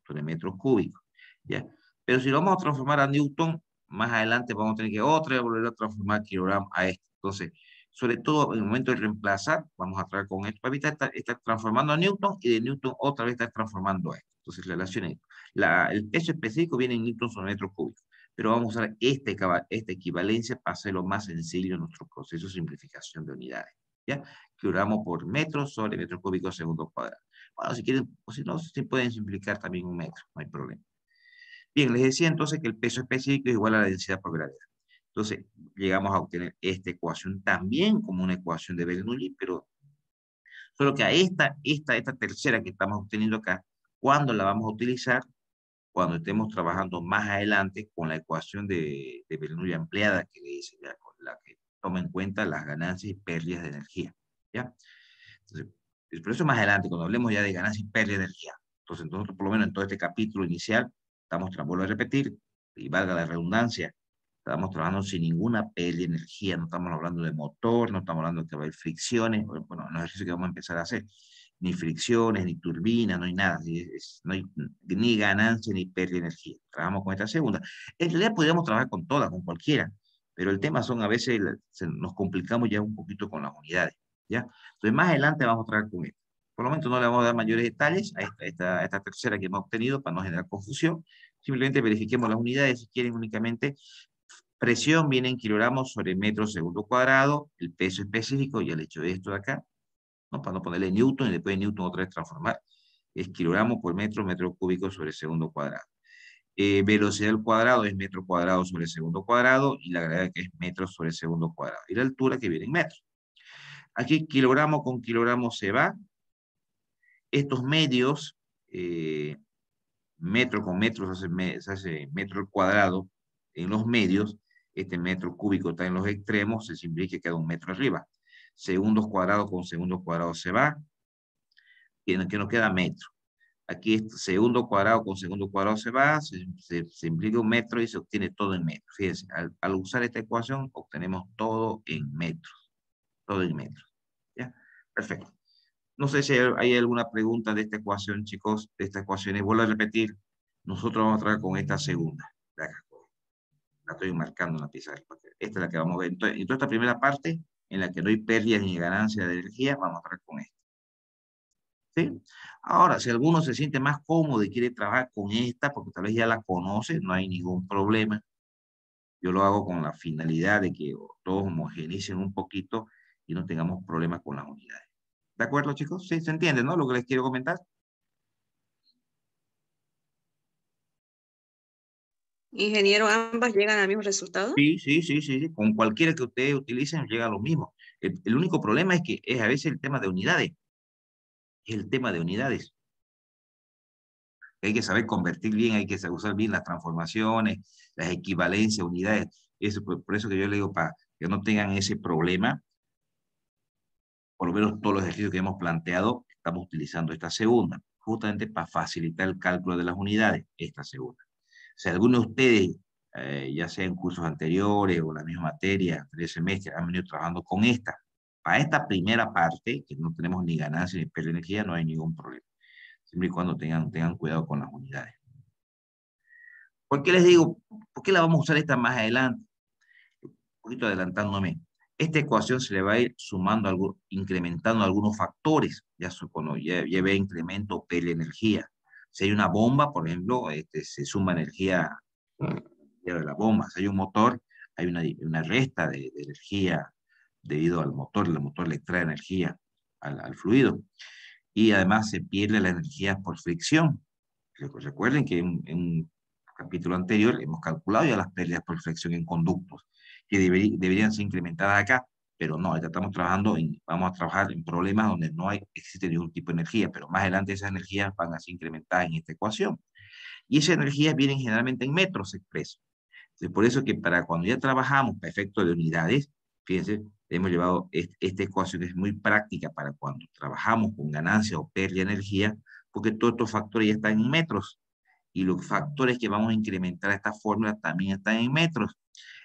sobre metros cúbicos, ¿ya? Pero si lo vamos a transformar a newton, más adelante vamos a tener que volver a transformar kilogramo a esto. Entonces, sobre todo en el momento de reemplazar, vamos a trabajar con esto. Para evitar estar transformando a newton y de newton otra vez estar transformando a esto. Entonces, relaciones. El peso específico viene en newton sobre metros cúbicos. Pero vamos a usar esta equivalencia para hacerlo más sencillo en nuestro proceso de simplificación de unidades. ¿Ya? Kilogramos por metro sobre metro cúbico segundo cuadrado. Bueno, si quieren, o si no, se pueden simplificar también un metro, no hay problema. Bien, les decía entonces que el peso específico es igual a la densidad por gravedad. Entonces, llegamos a obtener esta ecuación también como una ecuación de Bernoulli, pero solo que a esta tercera que estamos obteniendo acá, ¿cuándo la vamos a utilizar? Cuando estemos trabajando más adelante con la ecuación de Bernoulli ampliada, que es con la que toma en cuenta las ganancias y pérdidas de energía. ¿Ya? Entonces, por eso más adelante, cuando hablemos ya de ganancias y pérdidas de energía. Entonces, nosotros por lo menos en todo este capítulo inicial, vuelvo a repetir, y valga la redundancia, estamos trabajando sin ninguna pérdida de energía, no estamos hablando de motor, no estamos hablando de que va a haber fricciones, bueno, los ejercicios que vamos a empezar a hacer, ni fricciones, ni turbinas, no hay nada, no hay ni ganancia ni pérdida de energía. Trabajamos con esta segunda. En realidad podríamos trabajar con todas, con cualquiera, pero el tema son a veces, nos complicamos ya un poquito con las unidades, ¿ya? Entonces más adelante vamos a trabajar con esto. Por el momento no le vamos a dar mayores detalles a esta tercera que hemos obtenido para no generar confusión. Simplemente verifiquemos las unidades, si quieren únicamente. Presión viene en kilogramos sobre metro segundo cuadrado, el peso específico, ya le he hecho esto de acá, ¿no? Para no ponerle Newton y después de Newton otra vez transformar, es kilogramos por metro, metro cúbico sobre segundo cuadrado. Velocidad al cuadrado es metro cuadrado sobre segundo cuadrado y la gravedad que es metro sobre segundo cuadrado. Y la altura que viene en metros. Aquí kilogramo con kilogramo se va. Estos medios, metro con metro se hace metro al cuadrado en los medios. Este metro cúbico está en los extremos, se simplifica y queda un metro arriba. Segundos cuadrados con segundos cuadrados se va, que nos queda metro. Aquí segundo cuadrado con segundo cuadrado se va, se implica un metro y se obtiene todo en metros. Fíjense, al usar esta ecuación obtenemos todo en metros. Todo en metros. ¿Ya? Perfecto. No sé si hay alguna pregunta de esta ecuación, chicos, de esta ecuación. Y vuelvo a repetir, nosotros vamos a trabajar con esta segunda. La estoy marcando en la pizarra. Esta es la que vamos a ver. Entonces, en toda esta primera parte, en la que no hay pérdidas ni ganancias de energía, vamos a trabajar con esta. ¿Sí? Ahora, si alguno se siente más cómodo y quiere trabajar con esta, porque tal vez ya la conoce, no hay ningún problema. Yo lo hago con la finalidad de que todos homogeneicen un poquito y no tengamos problemas con las unidades. ¿De acuerdo, chicos? Sí, se entiende, ¿no? Lo que les quiero comentar. Ingeniero, ¿ambas llegan al mismo resultado? Sí, sí, sí, sí, sí. Con cualquiera que ustedes utilicen llega a lo mismo. El único problema es que es a veces el tema de unidades. Es el tema de unidades. Hay que saber convertir bien, hay que saber usar bien las transformaciones, las equivalencias, unidades. Eso, por eso que yo le digo, para que no tengan ese problema, por lo menos todos los ejercicios que hemos planteado, estamos utilizando esta segunda, justamente para facilitar el cálculo de las unidades, esta segunda. Si alguno de ustedes, ya sea en cursos anteriores o la misma materia, anterior semestre, han venido trabajando con esta, para esta primera parte, que no tenemos ni ganancia ni pérdida de energía, no hay ningún problema. Siempre y cuando tengan cuidado con las unidades. ¿Por qué les digo? ¿Por qué la vamos a usar esta más adelante? Un poquito adelantándome. Esta ecuación se le va a ir sumando, incrementando algunos factores, cuando lleve incremento o pérdida de energía. Si hay una bomba, por ejemplo, se suma energía de la bomba. Si hay un motor, hay una resta de energía debido al motor. El motor le trae energía al fluido. Y además se pierde la energía por fricción. Recuerden que en un capítulo anterior hemos calculado ya las pérdidas por fricción en conductos, que deberían ser incrementadas acá, pero no, vamos a trabajar en problemas donde no existe ningún tipo de energía, pero más adelante esas energías van a ser incrementadas en esta ecuación. Y esas energías vienen generalmente en metros expresos. Entonces, por eso que para cuando ya trabajamos para efectos de unidades, fíjense, hemos llevado esta ecuación que es muy práctica para cuando trabajamos con ganancia o pérdida de energía, porque todos estos factores ya están en metros. Y los factores que vamos a incrementar a esta fórmula también están en metros.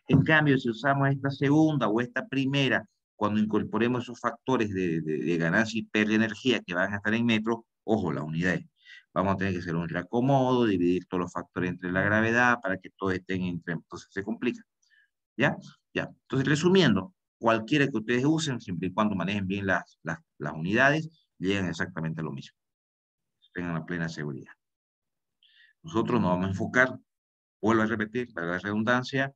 En cambio, si usamos esta segunda o esta primera, cuando incorporemos esos factores de ganancia y pérdida de energía que van a estar en metros, ojo, las unidades. Vamos a tener que hacer un reacomodo, dividir todos los factores entre la gravedad para que todos estén entre, entonces se complica. ¿Ya? Ya. Entonces, resumiendo, cualquiera que ustedes usen, siempre y cuando manejen bien las unidades, llegan exactamente a lo mismo. Tengan la plena seguridad. Nosotros nos vamos a enfocar, vuelvo a repetir, para la redundancia,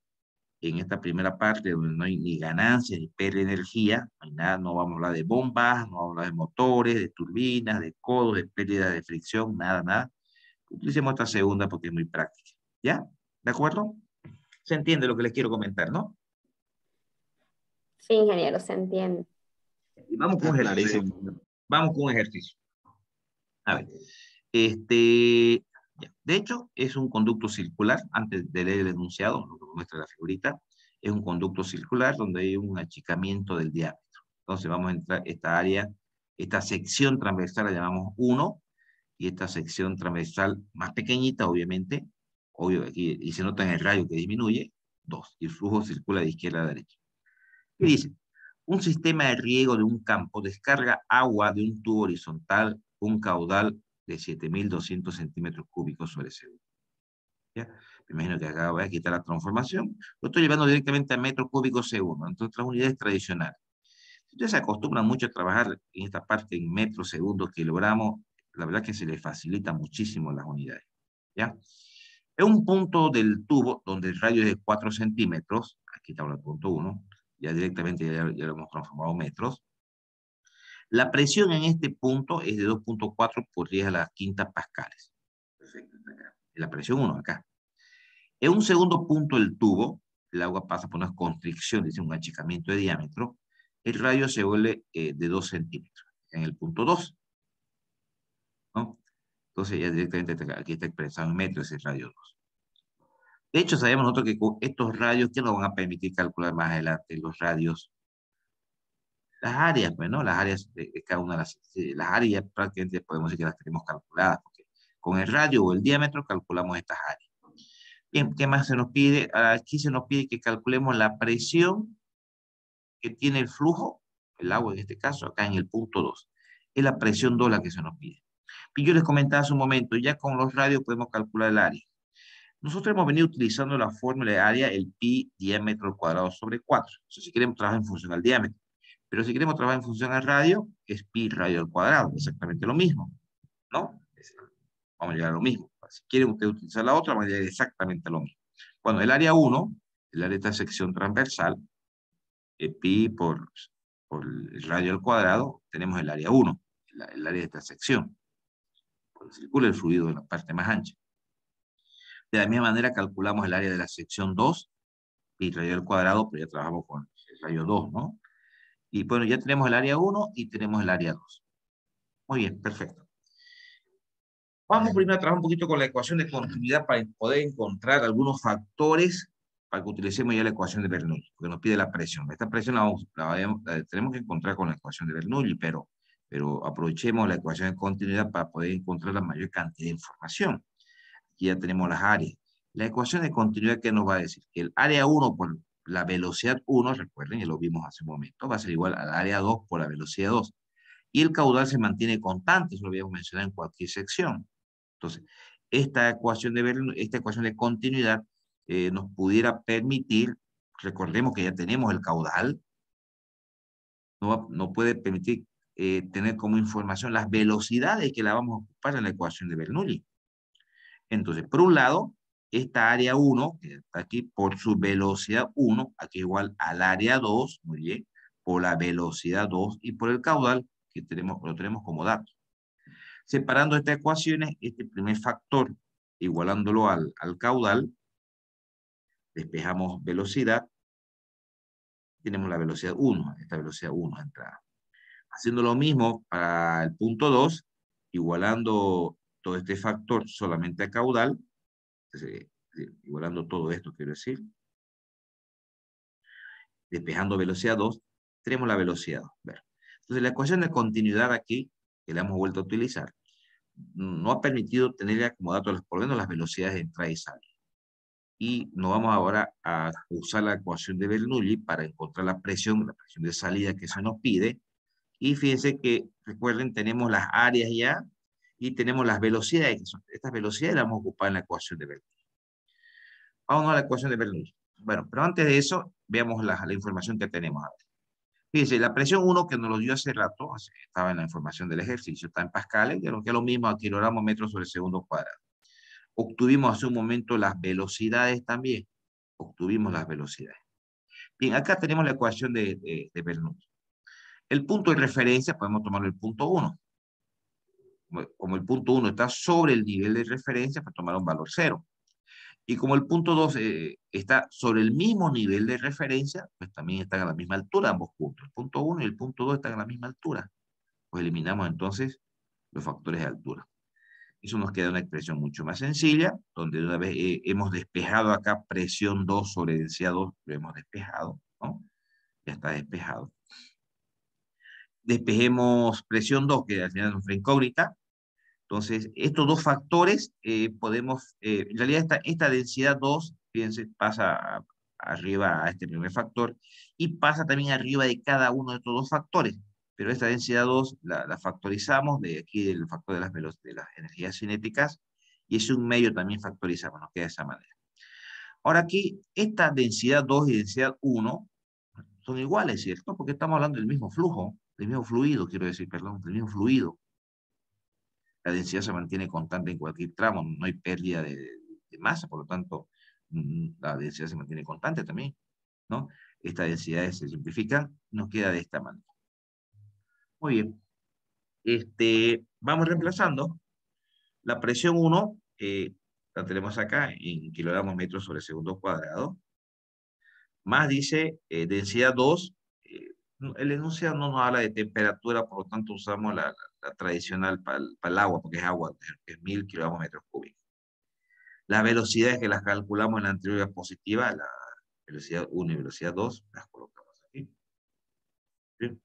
en esta primera parte donde no hay ni ganancia ni pérdida de energía, no hay nada, no vamos a hablar de bombas, no vamos a hablar de motores, de turbinas, de codos, de pérdida de fricción, nada, nada. Utilicemos esta segunda porque es muy práctica. ¿Ya? ¿De acuerdo? Se entiende lo que les quiero comentar, ¿no? Sí, ingeniero, se entiende. Y vamos con un ejercicio. Vamos con un ejercicio. A ver. Ya. De hecho, es un conducto circular. Antes de leer el enunciado, lo que muestra la figurita, es un conducto circular donde hay un achicamiento del diámetro. Entonces vamos a entrar esta área, esta sección transversal la llamamos 1, y esta sección transversal más pequeñita, obviamente, Obvio, aquí, y se nota en el radio que disminuye, 2, y el flujo circula de izquierda a derecha. ¿Qué dice? Un sistema de riego de un campo descarga agua de un tubo horizontal, un caudal de 7.200 centímetros cúbicos sobre segundo. ¿Ya? Me imagino que acá voy a quitar la transformación. Lo estoy llevando directamente a metros cúbicos segundo, entre otras unidades tradicionales. Si ustedes se acostumbran mucho a trabajar en esta parte en metros segundos kilogramos, la verdad que se les facilita muchísimo las unidades. ¿Ya? En un punto del tubo donde el radio es de 4 centímetros, aquí está el punto 1, ya directamente ya lo hemos transformado en metros, la presión en este punto es de 2.4 por 10 a la quinta pascales. Perfecto, acá. La presión 1 acá. En un segundo punto del tubo, el agua pasa por una constricción, dice un achicamiento de diámetro, el radio se vuelve de 2 centímetros, en el punto 2. ¿No? Entonces ya directamente aquí está expresado en metros ese radio 2. De hecho, sabemos nosotros que con estos radios, ¿qué nos van a permitir calcular más adelante? Los radios, las áreas, pues, ¿no? Las áreas de cada una de las áreas prácticamente podemos decir que las tenemos calculadas, porque con el radio o el diámetro calculamos estas áreas. Bien, ¿qué más se nos pide? Aquí se nos pide que calculemos la presión que tiene el flujo, el agua en este caso, acá en el punto 2. Es la presión 2 la que se nos pide. Y yo les comentaba hace un momento, ya con los radios podemos calcular el área. Nosotros hemos venido utilizando la fórmula de área, el pi diámetro al cuadrado sobre 4. O sea, si queremos trabajar en función al diámetro. Pero si queremos trabajar en función al radio, es pi radio al cuadrado, exactamente lo mismo, ¿no? Vamos a llegar a lo mismo. Si quieren ustedes utilizar la otra, vamos a llegar exactamente a lo mismo. Bueno, el área 1, el área de esta sección transversal, pi por el radio al cuadrado, tenemos el área 1, el área de esta sección. Porque circula el fluido en la parte más ancha. De la misma manera calculamos el área de la sección 2, pi radio al cuadrado, pero ya trabajamos con el radio 2, ¿no? Y bueno, ya tenemos el área 1 y tenemos el área 2. Muy bien, perfecto. Vamos primero a trabajar un poquito con la ecuación de continuidad para poder encontrar algunos factores para que utilicemos ya la ecuación de Bernoulli, porque nos pide la presión. Esta presión la tenemos que encontrar con la ecuación de Bernoulli, pero aprovechemos la ecuación de continuidad para poder encontrar la mayor cantidad de información. Aquí ya tenemos las áreas. La ecuación de continuidad, ¿qué nos va a decir? Que el área 1 por la velocidad 1, recuerden, ya lo vimos hace un momento, va a ser igual al área 2 por la velocidad 2. Y el caudal se mantiene constante, eso lo habíamos mencionado en cualquier sección. Entonces, esta ecuación de continuidad nos pudiera permitir, recordemos que ya tenemos el caudal, no puede permitir tener como información las velocidades que la vamos a ocupar en la ecuación de Bernoulli. Entonces, por un lado, esta área 1, que está aquí, por su velocidad 1, aquí igual al área 2, muy bien, por la velocidad 2 y por el caudal, que lo tenemos como dato. Separando estas ecuaciones, este primer factor, igualándolo al caudal, despejamos velocidad, tenemos la velocidad 1, esta velocidad 1 de entrada. Haciendo lo mismo para el punto 2, igualando todo este factor solamente a caudal, igualando todo esto, quiero decir, despejando velocidad 2, tenemos la velocidad 2. Entonces la ecuación de continuidad aquí, que la hemos vuelto a utilizar, no ha permitido tener como datos por lo menos las velocidades de entrada y salida. Y nos vamos ahora a usar la ecuación de Bernoulli para encontrar la presión de salida que se nos pide. Y fíjense que, recuerden, tenemos las áreas ya y tenemos las velocidades. Estas velocidades las vamos a ocupar en la ecuación de Bernoulli. Vamos a la ecuación de Bernoulli. Bueno, pero antes de eso, veamos la información que tenemos ahora. Fíjense, la presión 1 que nos lo dio hace rato, estaba en la información del ejercicio, está en pascales, que es lo mismo a kilogramos metros sobre segundo cuadrado. Obtuvimos hace un momento las velocidades también. Obtuvimos las velocidades. Bien, acá tenemos la ecuación de Bernoulli. El punto de referencia, podemos tomarlo el punto 1. Como el punto 1 está sobre el nivel de referencia, pues tomar un valor 0. Y como el punto 2 está sobre el mismo nivel de referencia, pues también están a la misma altura ambos puntos. El punto 1 y el punto 2 están a la misma altura. Pues eliminamos entonces los factores de altura. Eso nos queda una expresión mucho más sencilla, donde una vez hemos despejado acá presión 2 sobre densidad 2, lo hemos despejado, ¿no? Ya está despejado. Despejemos presión 2, que al final es nuestra incógnita. Entonces, estos dos factores podemos, en realidad esta densidad 2, fíjense, pasa arriba a este primer factor y pasa también arriba de cada uno de estos dos factores. Pero esta densidad 2 la factorizamos de aquí del factor de las energías cinéticas y es un medio también factorizamos, nos queda de esa manera. Ahora aquí, esta densidad 2 y densidad 1 son iguales, ¿cierto? Porque estamos hablando del mismo flujo, del mismo fluido, quiero decir, perdón, del mismo fluido. La densidad se mantiene constante en cualquier tramo, no hay pérdida de masa, por lo tanto, la densidad se mantiene constante también, ¿no? Estas densidades se simplifican, nos queda de esta manera. Muy bien. Vamos reemplazando. La presión 1, la tenemos acá en kilogramos metros sobre segundo cuadrado, más dice densidad 2, el enunciado no nos habla de temperatura, por lo tanto usamos la tradicional para el agua, porque es agua, es 1000 kilogramos metros cúbicos. Las velocidades que las calculamos en la anterior diapositiva, la velocidad 1 y velocidad 2, las colocamos aquí. ¿Sí?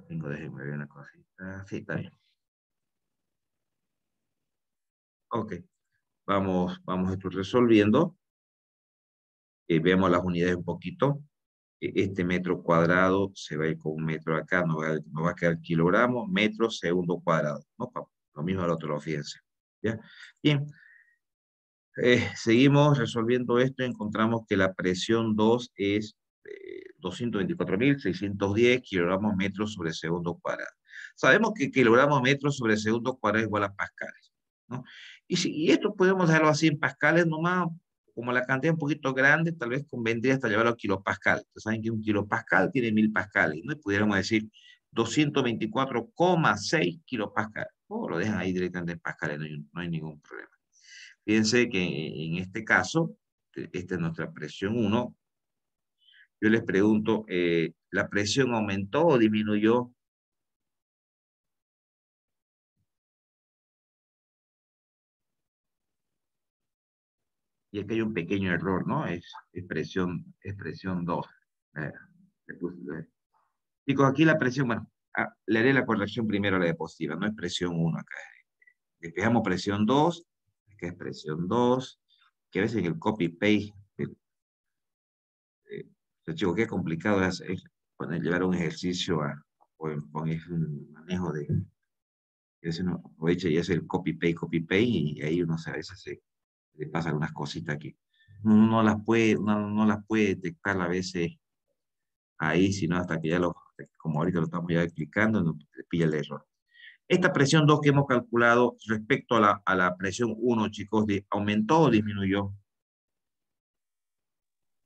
Déjenme ver una cosita. Sí, está bien. Ok. Vamos esto resolviendo. Vemos las unidades un poquito. Este metro cuadrado se va a ir con un metro acá, nos va a quedar kilogramos, metro, segundo cuadrado. ¿No? Lo mismo al otro, fíjense. ¿Ya? Bien. Seguimos resolviendo esto, encontramos que la presión 2 es 224.610 kilogramos metros sobre segundo cuadrado. Sabemos que kilogramos metros sobre segundo cuadrado es igual a pascales, ¿no? Y esto podemos dejarlo así en pascales nomás, como la cantidad es un poquito grande, tal vez convendría hasta llevarlo a kilopascal. Ustedes saben que un kilopascal tiene 1000 pascales, ¿no? Y pudiéramos decir 224,6 kilopascales. O lo dejan ahí directamente en pascales, no hay ningún problema. Fíjense que en este caso, esta es nuestra presión 1. Yo les pregunto, ¿la presión aumentó o disminuyó? Y aquí hay un pequeño error, ¿no? Es presión 2. Chicos, aquí la presión, bueno, le haré la corrección primero a la diapositiva, no es presión 1 acá. Despejamos presión 2, que es presión 2, que a veces en el copy-paste, chicos, qué complicado es llevar un ejercicio poner un manejo de, uno aprovecha y hace el copy-paste, y ahí uno a veces le pasa algunas cositas aquí. No las puede detectar a veces ahí, sino hasta que como ahorita lo estamos ya explicando, nos pilla el error. Esta presión 2 que hemos calculado respecto a la presión 1, chicos, ¿aumentó o disminuyó?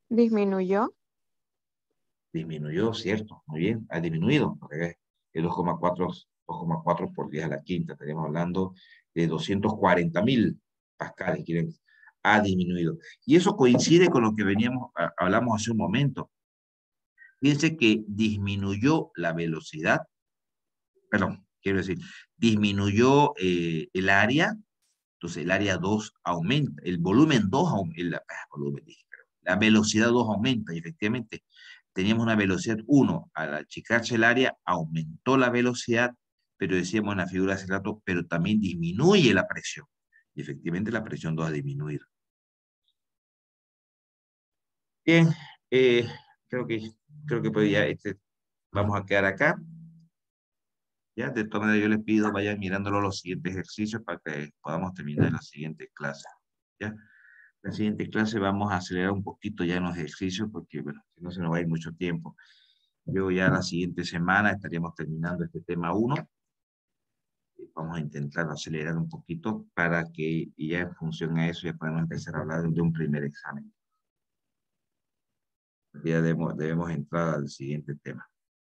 ¿Disminuyó? Disminuyó, cierto, muy bien, ha disminuido, porque es 2,4 por 10 a la quinta, estaríamos hablando de 240.000 pascales, ha disminuido. Y eso coincide con lo que hablamos hace un momento. Fíjense que disminuyó la velocidad, perdón, quiero decir, disminuyó el área, entonces el área 2 aumenta, el volumen 2 aumenta, la velocidad 2 aumenta, y efectivamente teníamos una velocidad 1, al achicarse el área aumentó la velocidad, pero decíamos en la figura hace rato, pero también disminuye la presión, y efectivamente la presión 2 ha disminuido. Bien, creo que pues ya vamos a quedar acá. Ya, de todas maneras yo les pido vayan mirándolo los siguientes ejercicios para que podamos terminar la siguiente clase. ¿Ya? La siguiente clase vamos a acelerar un poquito ya en los ejercicios porque, bueno, si no se nos va a ir mucho tiempo. Luego ya la siguiente semana estaríamos terminando este tema 1. Vamos a intentar acelerar un poquito para que ya en función a eso ya podamos empezar a hablar de un primer examen. Ya debemos entrar al siguiente tema.